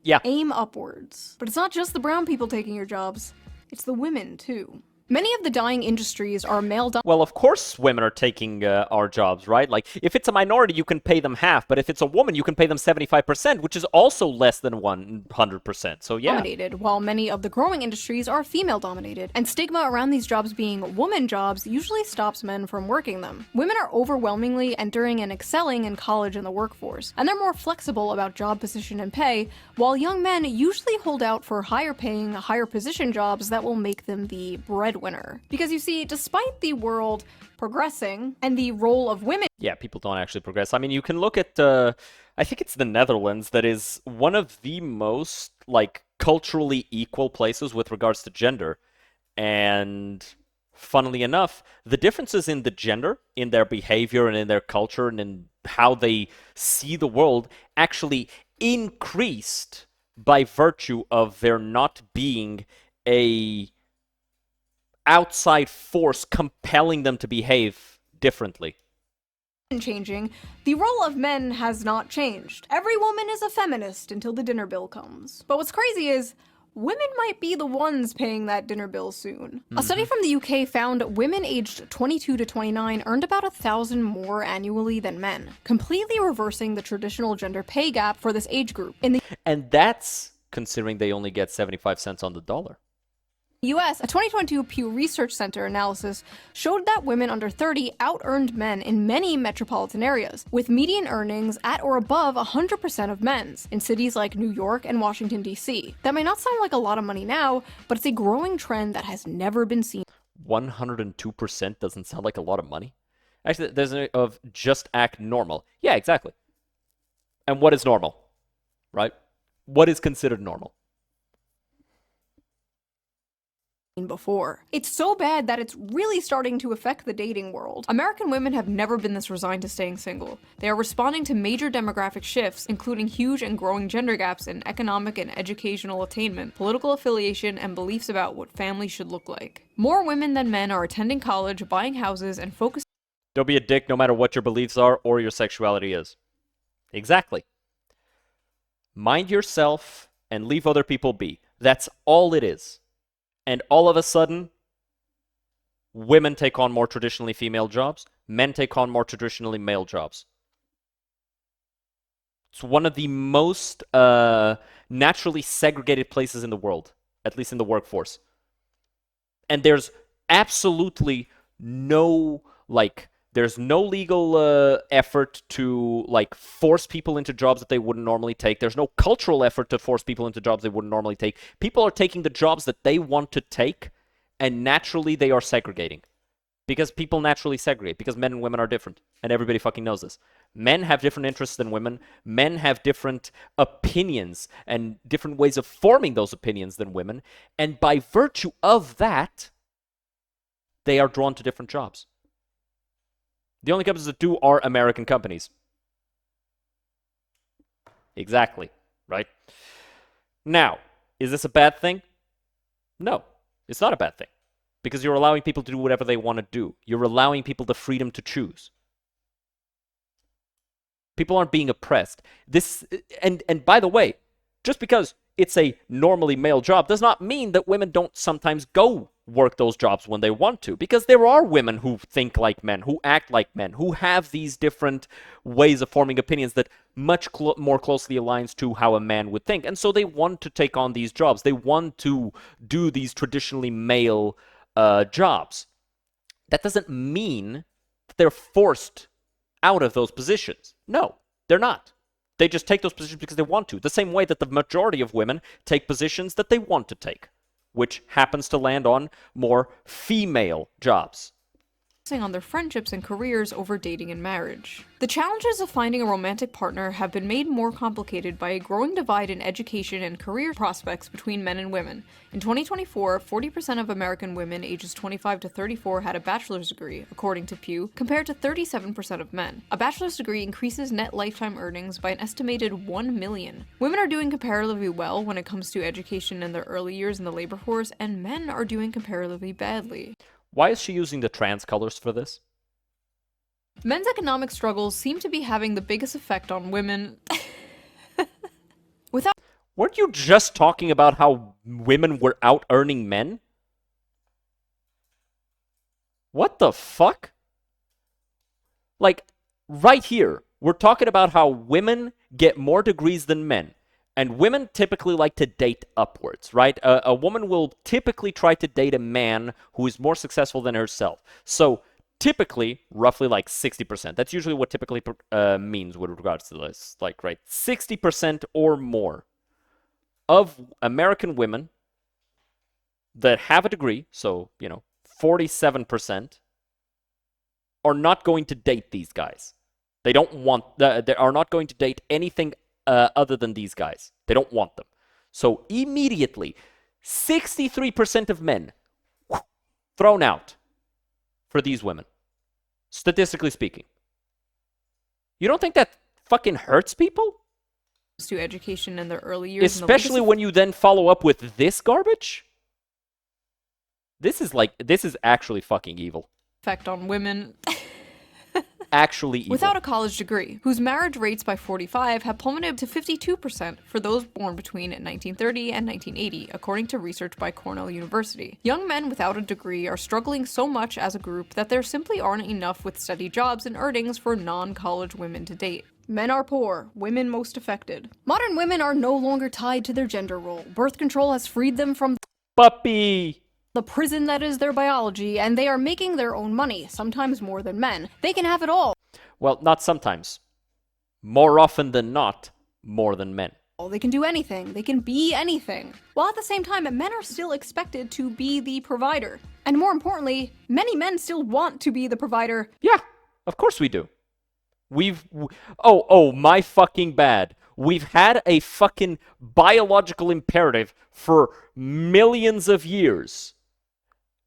Yeah. Aim upwards. But it's not just the brown people taking your jobs. It's the women, too. Many of the dying industries are male-dominated. Well, of course women are taking our jobs, right? Like, if it's a minority, you can pay them half, but if it's a woman, you can pay them 75%, which is also less than 100%. So, yeah. While many of the growing industries are female-dominated, and stigma around these jobs being woman jobs usually stops men from working them. Women are overwhelmingly entering and excelling in college and the workforce, and they're more flexible about job position and pay, while young men usually hold out for higher-paying, higher-position jobs that will make them the breadwinner. Because you see, despite the world progressing and the role of women... Yeah, people don't actually progress. I mean, you can look at, I think it's the Netherlands that is one of the most, like, culturally equal places with regards to gender. And funnily enough, the differences in the gender, in their behavior and in their culture and in how they see the world actually increased by virtue of there not being a outside force compelling them to behave differently. Changing, the role of men has not changed. Every woman is a feminist until the dinner bill comes. But what's crazy is, women might be the ones paying that dinner bill soon. A study from the UK found women aged 22 to 29 earned about 1,000 more annually than men, completely reversing the traditional gender pay gap for this age group. And that's considering they only get 75 cents on the dollar. US, a 2022 Pew Research Center analysis showed that women under 30 out-earned men in many metropolitan areas, with median earnings at or above 100% of men's, in cities like New York and Washington, D.C. That may not sound like a lot of money now, but it's a growing trend that has never been seen. 102% doesn't sound like a lot of money. Actually, there's of just act normal. Yeah, exactly. And what is normal? Right? What is considered normal? Before. It's so bad that it's really starting to affect the dating world. American women have never been this resigned to staying single. They are responding to major demographic shifts, including huge and growing gender gaps in economic and educational attainment, political affiliation, and beliefs about what family should look like. More women than men are attending college, buying houses, and focusing. Don't be a dick no matter what your beliefs are or your sexuality is. Exactly. Mind yourself and leave other people be. That's all it is. And all of a sudden, women take on more traditionally female jobs, men take on more traditionally male jobs. It's one of the most naturally segregated places in the world, at least in the workforce. And there's absolutely no, there's no legal effort to, force people into jobs that they wouldn't normally take. There's no cultural effort to force people into jobs they wouldn't normally take. People are taking the jobs that they want to take, and naturally they are segregating. Because people naturally segregate, because men and women are different, and everybody fucking knows this. Men have different interests than women. Men have different opinions and different ways of forming those opinions than women, and by virtue of that, they are drawn to different jobs. The only companies that do are American companies. Exactly, right? Now, is this a bad thing? No, it's not a bad thing. Because you're allowing people to do whatever they want to do. You're allowing people the freedom to choose. People aren't being oppressed. And by the way, just because it's a normally male job does not mean that women don't sometimes go work those jobs when they want to, because there are women who think like men, who act like men, who have these different ways of forming opinions that much more closely aligns to how a man would think, and so they want to take on these jobs. They want to do these traditionally male jobs. That doesn't mean that they're forced out of those positions. No, they're not. They just take those positions because they want to, the same way that the majority of women take positions that they want to take, which happens to land on more female jobs. On their friendships and careers over dating and marriage. The challenges of finding a romantic partner have been made more complicated by a growing divide in education and career prospects between men and women. In 2024, 40% of American women ages 25 to 34 had a bachelor's degree, according to Pew, compared to 37% of men. A bachelor's degree increases net lifetime earnings by an estimated $1 million. Women are doing comparatively well when it comes to education in their early years in the labor force, and men are doing comparatively badly. Why is she using the trans colors for this? Men's economic struggles seem to be having the biggest effect on women. Weren't you just talking about how women were out earning men? What the fuck? Like, right here, we're talking about how women get more degrees than men. And women typically like to date upwards, right? A woman will typically try to date a man who is more successful than herself. So typically, roughly like 60%. That's usually what typically means with regards to this. Like, right, 60% or more of American women that have a degree, so, 47%, are not going to date these guys. They don't want, they are not going to date anything other than these guys. They don't want them. So immediately, 63% of men thrown out for these women, statistically speaking. You don't think that fucking hurts people? To education in their early years. Especially when you then follow up with this garbage? This is actually fucking evil. Effect on women. Actually evil. Without a college degree, whose marriage rates by 45 have plummeted to 52% for those born between 1930 and 1980, according to research by Cornell University. Young men without a degree are struggling so much as a group that there simply aren't enough with steady jobs and earnings for non-college women to date. Men are poor, women most affected. Modern women are no longer tied to their gender role. Birth control has freed them from puppy! The prison that is their biology, and they are making their own money, sometimes more than men. They can have it all. Well, not sometimes. More often than not, more than men. They can do anything. They can be anything. While at the same time, men are still expected to be the provider. And more importantly, many men still want to be the provider. Yeah, of course we do. Oh, my fucking bad. We've had a fucking biological imperative for millions of years.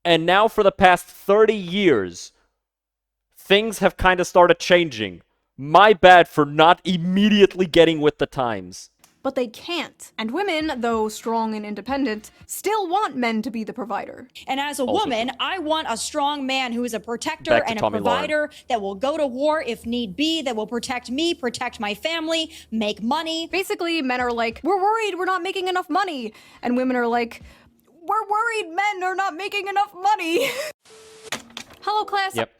And now for the past 30 years, things have kind of started changing. My bad for not immediately getting with the times. But they can't. And women, though strong and independent, still want men to be the provider. And as a woman, I want a strong man who is a protector and a provider that will go to war if need be, that will protect me, protect my family, make money. Basically, men are like, we're worried we're not making enough money. And women are like, we're worried men are not making enough money. Hello, class. Yep.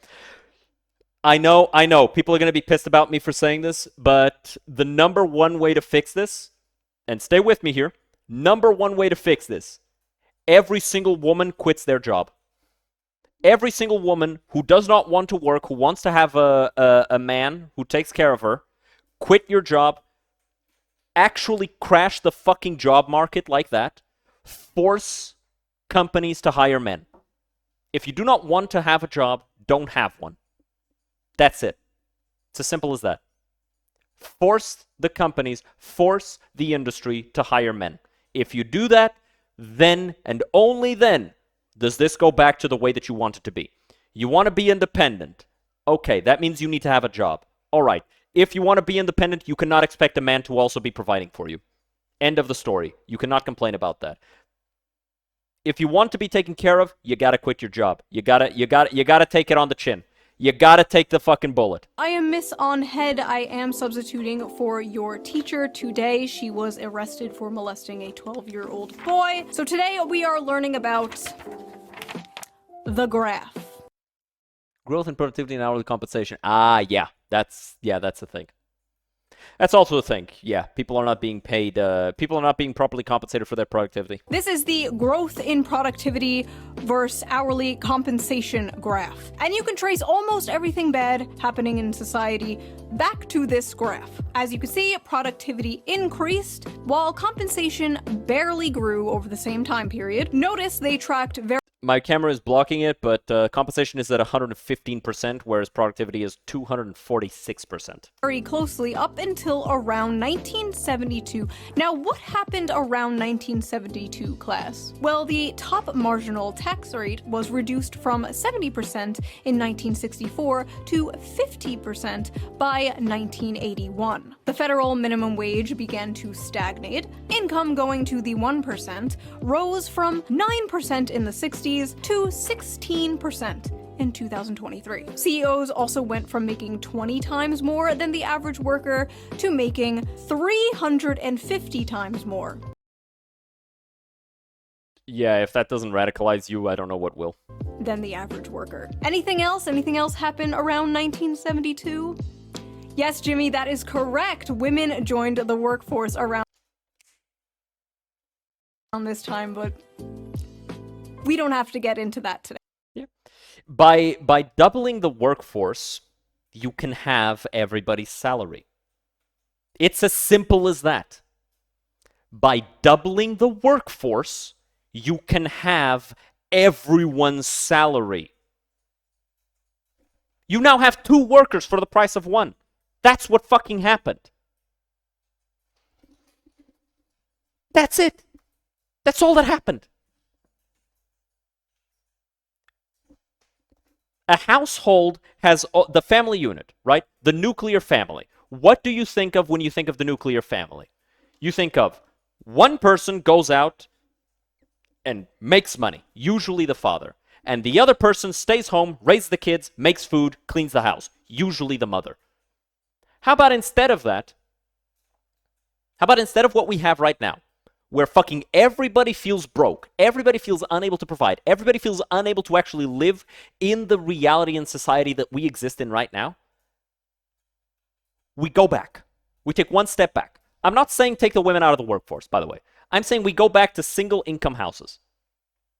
I know. People are going to be pissed about me for saying this, but the number one way to fix this, and stay with me here, number one way to fix this, every single woman quits their job. Every single woman who does not want to work, who wants to have a man who takes care of her, quit your job, actually crash the fucking job market like that, force companies to hire men. If you do not want to have a job, don't have one. That's it. It's as simple as that. Force the companies, force the industry to hire men. If you do that, then and only then does this go back to the way that you want it to be. You want to be independent. Okay, that means you need to have a job. All right. If you want to be independent, you cannot expect a man to also be providing for you. End of the story. You cannot complain about that. If you want to be taken care of, you got to quit your job. You got to take it on the chin. You gotta take the fucking bullet. I am Miss On Head. I am substituting for your teacher today. She was arrested for molesting a 12-year-old boy. So today we are learning about the graph. Growth in productivity and hourly compensation. Yeah, that's a thing. That's also a thing. Yeah, people are not being paid. People are not being properly compensated for their productivity. This is the growth in productivity versus hourly compensation graph. And you can trace almost everything bad happening in society back to this graph. As you can see, productivity increased while compensation barely grew over the same time period. Notice they tracked My camera is blocking it, but compensation is at 115%, whereas productivity is 246%. Very closely up until around 1972. Now, what happened around 1972, class? Well, the top marginal tax rate was reduced from 70% in 1964 to 50% by 1981. The federal minimum wage began to stagnate. Income going to the 1% rose from 9% in the 60s to 16% in 2023. CEOs also went from making 20 times more than the average worker to making 350 times more. Yeah, if that doesn't radicalize you, I don't know what will. than the average worker. Anything else? Anything else happen around 1972? Yes, Jimmy, that is correct. Women joined the workforce around this time, but we don't have to get into that today. Yeah. By doubling the workforce, you can have everybody's salary. It's as simple as that. By doubling the workforce, you can have everyone's salary. You now have 2 workers for the price of 1. That's what fucking happened. That's it. That's all that happened. A household has the family unit, right? The nuclear family. What do you think of when you think of the nuclear family? You think of one person goes out and makes money, usually the father, and the other person stays home, raises the kids, makes food, cleans the house, usually the mother. How about instead of that? How about instead of what we have right now, where fucking everybody feels broke, everybody feels unable to provide, everybody feels unable to actually live in the reality and society that we exist in right now? We go back. We take one step back. I'm not saying take the women out of the workforce, by the way. I'm saying we go back to single income houses.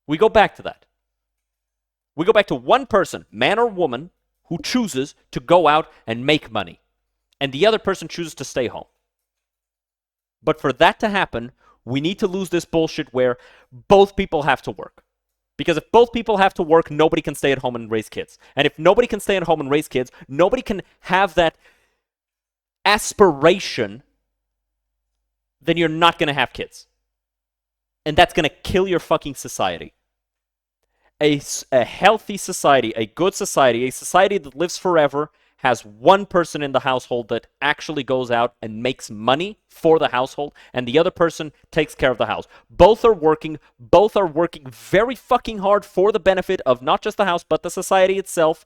We go back to that. We go back to one person, man or woman, who chooses to go out and make money, and the other person chooses to stay home. But for that to happen, we need to lose this bullshit where both people have to work. Because if both people have to work, nobody can stay at home and raise kids. And if nobody can stay at home and raise kids, nobody can have that aspiration, then you're not going to have kids. And that's going to kill your fucking society. A healthy society, a good society, a society that lives forever, has one person in the household that actually goes out and makes money for the household, and the other person takes care of the house. Both are working very fucking hard for the benefit of not just the house, but the society itself.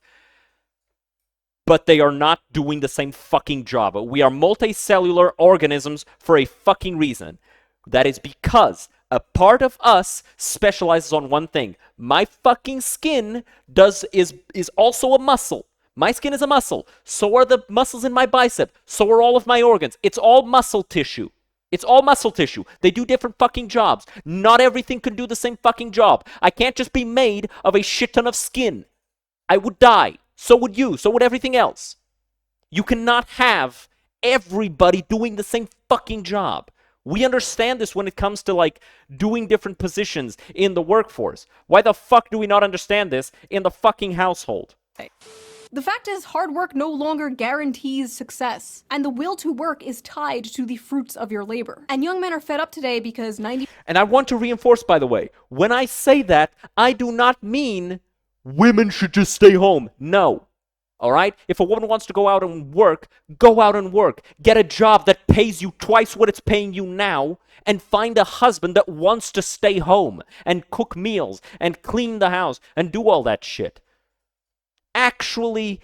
But they are not doing the same fucking job. We are multicellular organisms for a fucking reason. That is because a part of us specializes on one thing. My fucking skin is also a muscle. My skin is a muscle. So are the muscles in my bicep. So are all of my organs. It's all muscle tissue. It's all muscle tissue. They do different fucking jobs. Not everything can do the same fucking job. I can't just be made of a shit ton of skin. I would die. So would you. So would everything else. You cannot have everybody doing the same fucking job. We understand this when it comes to, like, doing different positions in the workforce. Why the fuck do we not understand this in the fucking household? The fact is, hard work no longer guarantees success, and the will to work is tied to the fruits of your labor. And young men are fed up today because 90... And I want to reinforce, by the way, when I say that, I do not mean women should just stay home. No. All right? If a woman wants to go out and work, go out and work. Get a job that pays you twice what it's paying you now, and find a husband that wants to stay home and cook meals and clean the house and do all that shit. Actually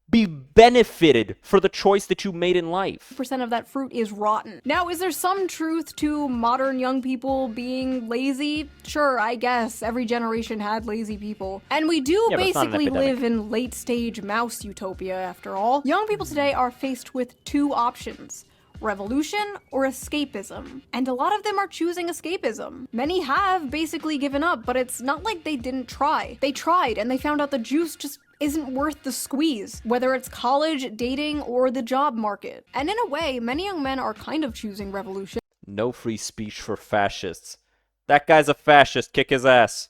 be benefited for the choice that you made in life. % of that fruit is rotten. Now, is there some truth to modern young people being lazy? Sure, I guess. Every generation had lazy people. And we do basically live in late-stage mouse utopia, after all. Young people today are faced with 2 options. Revolution or escapism. And a lot of them are choosing escapism. Many have basically given up, but it's not like they didn't try. They tried, and they found out the juice just isn't worth the squeeze, whether it's college, dating, or the job market. And in a way, many young men are kind of choosing revolution. No free speech for fascists. That guy's a fascist. Kick his ass.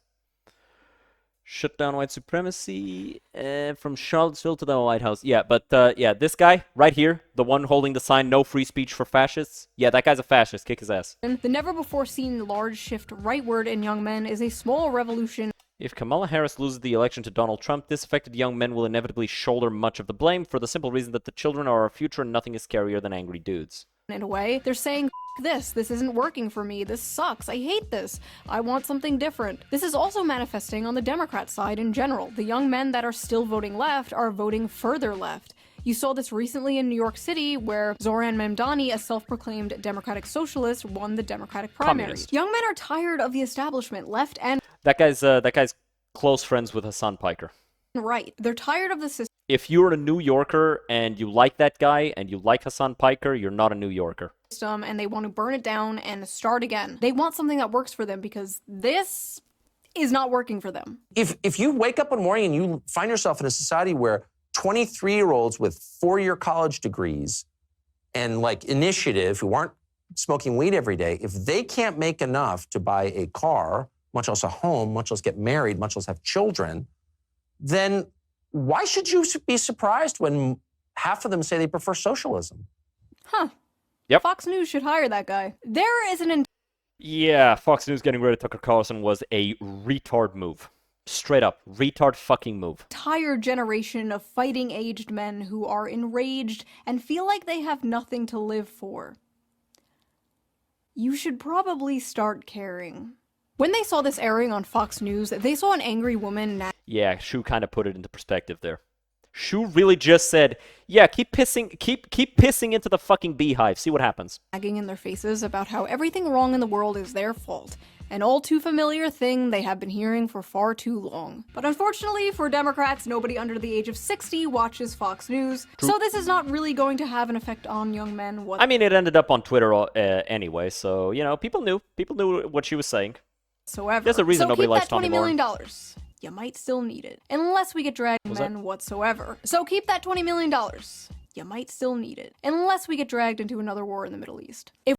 Shut down white supremacy from Charlottesville to the White House. Yeah, but yeah, this guy right here, the one holding the sign, no free speech for fascists. Yeah, that guy's a fascist. Kick his ass. The never-before-seen large shift rightward in young men is a small revolution. If Kamala Harris loses the election to Donald Trump, disaffected young men will inevitably shoulder much of the blame for the simple reason that the children are our future and nothing is scarier than angry dudes. In a way, they're saying, this isn't working for me, this sucks, I hate this, I want something different. This is also manifesting on the Democrat side in general. The young men that are still voting left are voting further left. You saw this recently in New York City, where Zohran Mamdani, a self-proclaimed Democratic socialist, won the Democratic primaries. Young men are tired of the establishment, left and... That guy's close friends with Hassan Piker. Right. They're tired of the system. If you're a New Yorker and you like that guy and you like Hassan Piker, you're not a New Yorker. And they want to burn it down and start again. They want something that works for them because this is not working for them. If you wake up one morning and you find yourself in a society where 23-year-olds with 4-year college degrees and like initiative who aren't smoking weed every day, if they can't make enough to buy a car, much less a home, much less get married, much less have children, then why should you be surprised when half of them say they prefer socialism? Huh. Yep. Fox News should hire that guy. There is an... Yeah, Fox News getting rid of Tucker Carlson was a retard move. Straight up, retard fucking move. Entire generation of fighting aged men who are enraged and feel like they have nothing to live for. You should probably start caring. When they saw this airing on Fox News, they saw an angry woman... Yeah, Shu kind of put it into perspective there. Shu really just said, yeah, keep pissing into the fucking beehive. See what happens. Nagging in their faces about how everything wrong in the world is their fault. An all too familiar thing they have been hearing for far too long. But unfortunately for Democrats, nobody under the age of 60 watches Fox News. True. So this is not really going to have an effect on young men. I mean, it ended up on Twitter anyway, so, you know, people knew what she was saying. There's a reason nobody likes Tommy Lauren. So keep that $20 million. You might still need it. Unless we get dragged men whatsoever. So keep that $20 million. You might still need it. Unless we get dragged into another war in the Middle East. If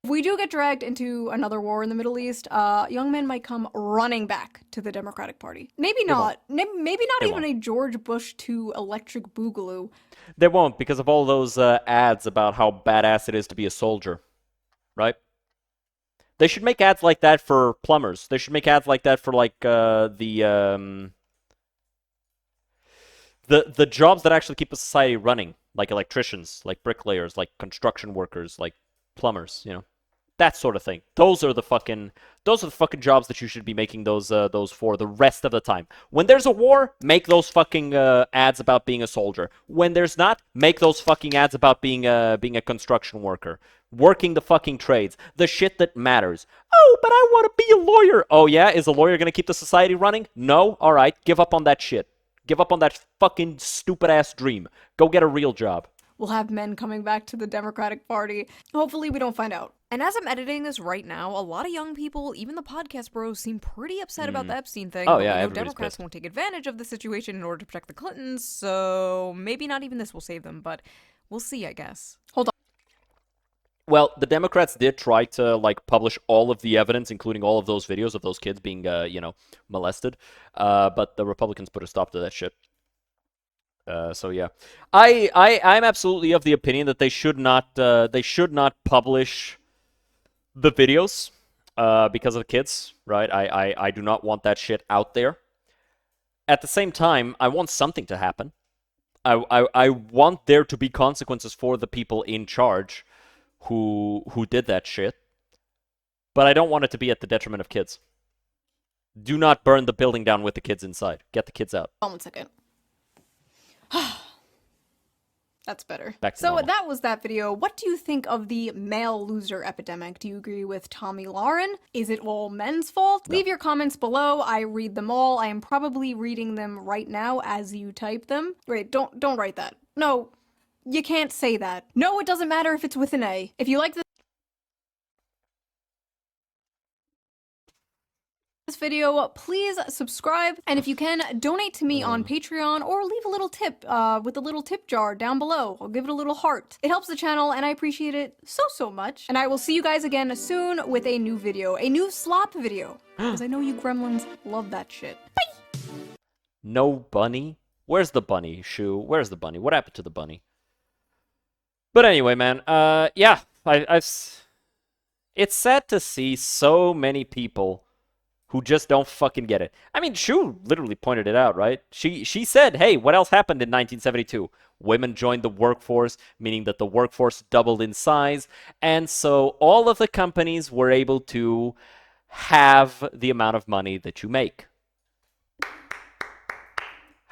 we do get dragged into another war in the Middle East, young men might come running back to the Democratic Party. Maybe not. Maybe not even a George Bush II electric boogaloo. They won't, because of all those ads about how badass it is to be a soldier. Right? They should make ads like that for plumbers. They should make ads like that for like the jobs that actually keep a society running, like electricians, like bricklayers, like construction workers, like plumbers, you know. That sort of thing. Those are the fucking jobs that you should be making those for the rest of the time. When there's a war, make those fucking ads about being a soldier. When there's not, make those fucking ads about being a construction worker. Working the fucking trades. The shit that matters. Oh, but I want to be a lawyer. Oh yeah? Is a lawyer going to keep the society running? No? Alright. Give up on that shit. Give up on that fucking stupid ass dream. Go get a real job. We'll have men coming back to the Democratic Party. Hopefully we don't find out. And as I'm editing this right now, a lot of young people, even the podcast bros, seem pretty upset about the Epstein thing. Oh yeah, but Democrats won't take advantage of the situation in order to protect the Clintons, so maybe not even this will save them, but we'll see, I guess. Hold on. Well, the Democrats did try to, like, publish all of the evidence, including all of those videos of those kids being, you know, molested. But the Republicans put a stop to that shit. So yeah, I'm absolutely of the opinion that they should not publish the videos because of the kids, right? I do not want that shit out there. At the same time, I want something to happen. I want there to be consequences for the people in charge who did that shit. But I don't want it to be at the detriment of kids. Do not burn the building down with the kids inside. Get the kids out. Hold on 1 second. That's better. Back to so normal. that was that video. What do you think of the male loser epidemic? Do you agree with Tommy Lauren? Is it all men's fault? No. Leave your comments below. I read them all. I am probably reading them right now as you type them. Wait, don't write that. No, you can't say that. No, it doesn't matter if it's with an A. If you like this video, please subscribe, and if you can, donate to me on Patreon or leave a little tip with the little tip jar down below. I'll give it a little heart. It helps the channel and I appreciate it so much. And I will see you guys again soon with a new video, a new slop video, because I know you gremlins love that shit. Bye! No bunny? Where's the bunny, Shu? Where's the bunny? What happened to the bunny? But anyway, man, yeah, it's sad to see so many people who just don't fucking get it. I mean, Shu literally pointed it out, right? She said, hey, what else happened in 1972? Women joined the workforce, meaning that the workforce doubled in size, and so all of the companies were able to have the amount of money that you make.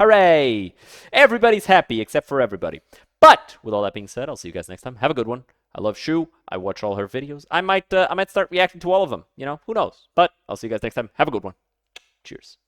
Hooray! Everybody's happy except for everybody. But with all that being said, I'll see you guys next time. Have a good one. I love Shu. I watch all her videos. I might start reacting to all of them. You know, who knows? But I'll see you guys next time. Have a good one. Cheers.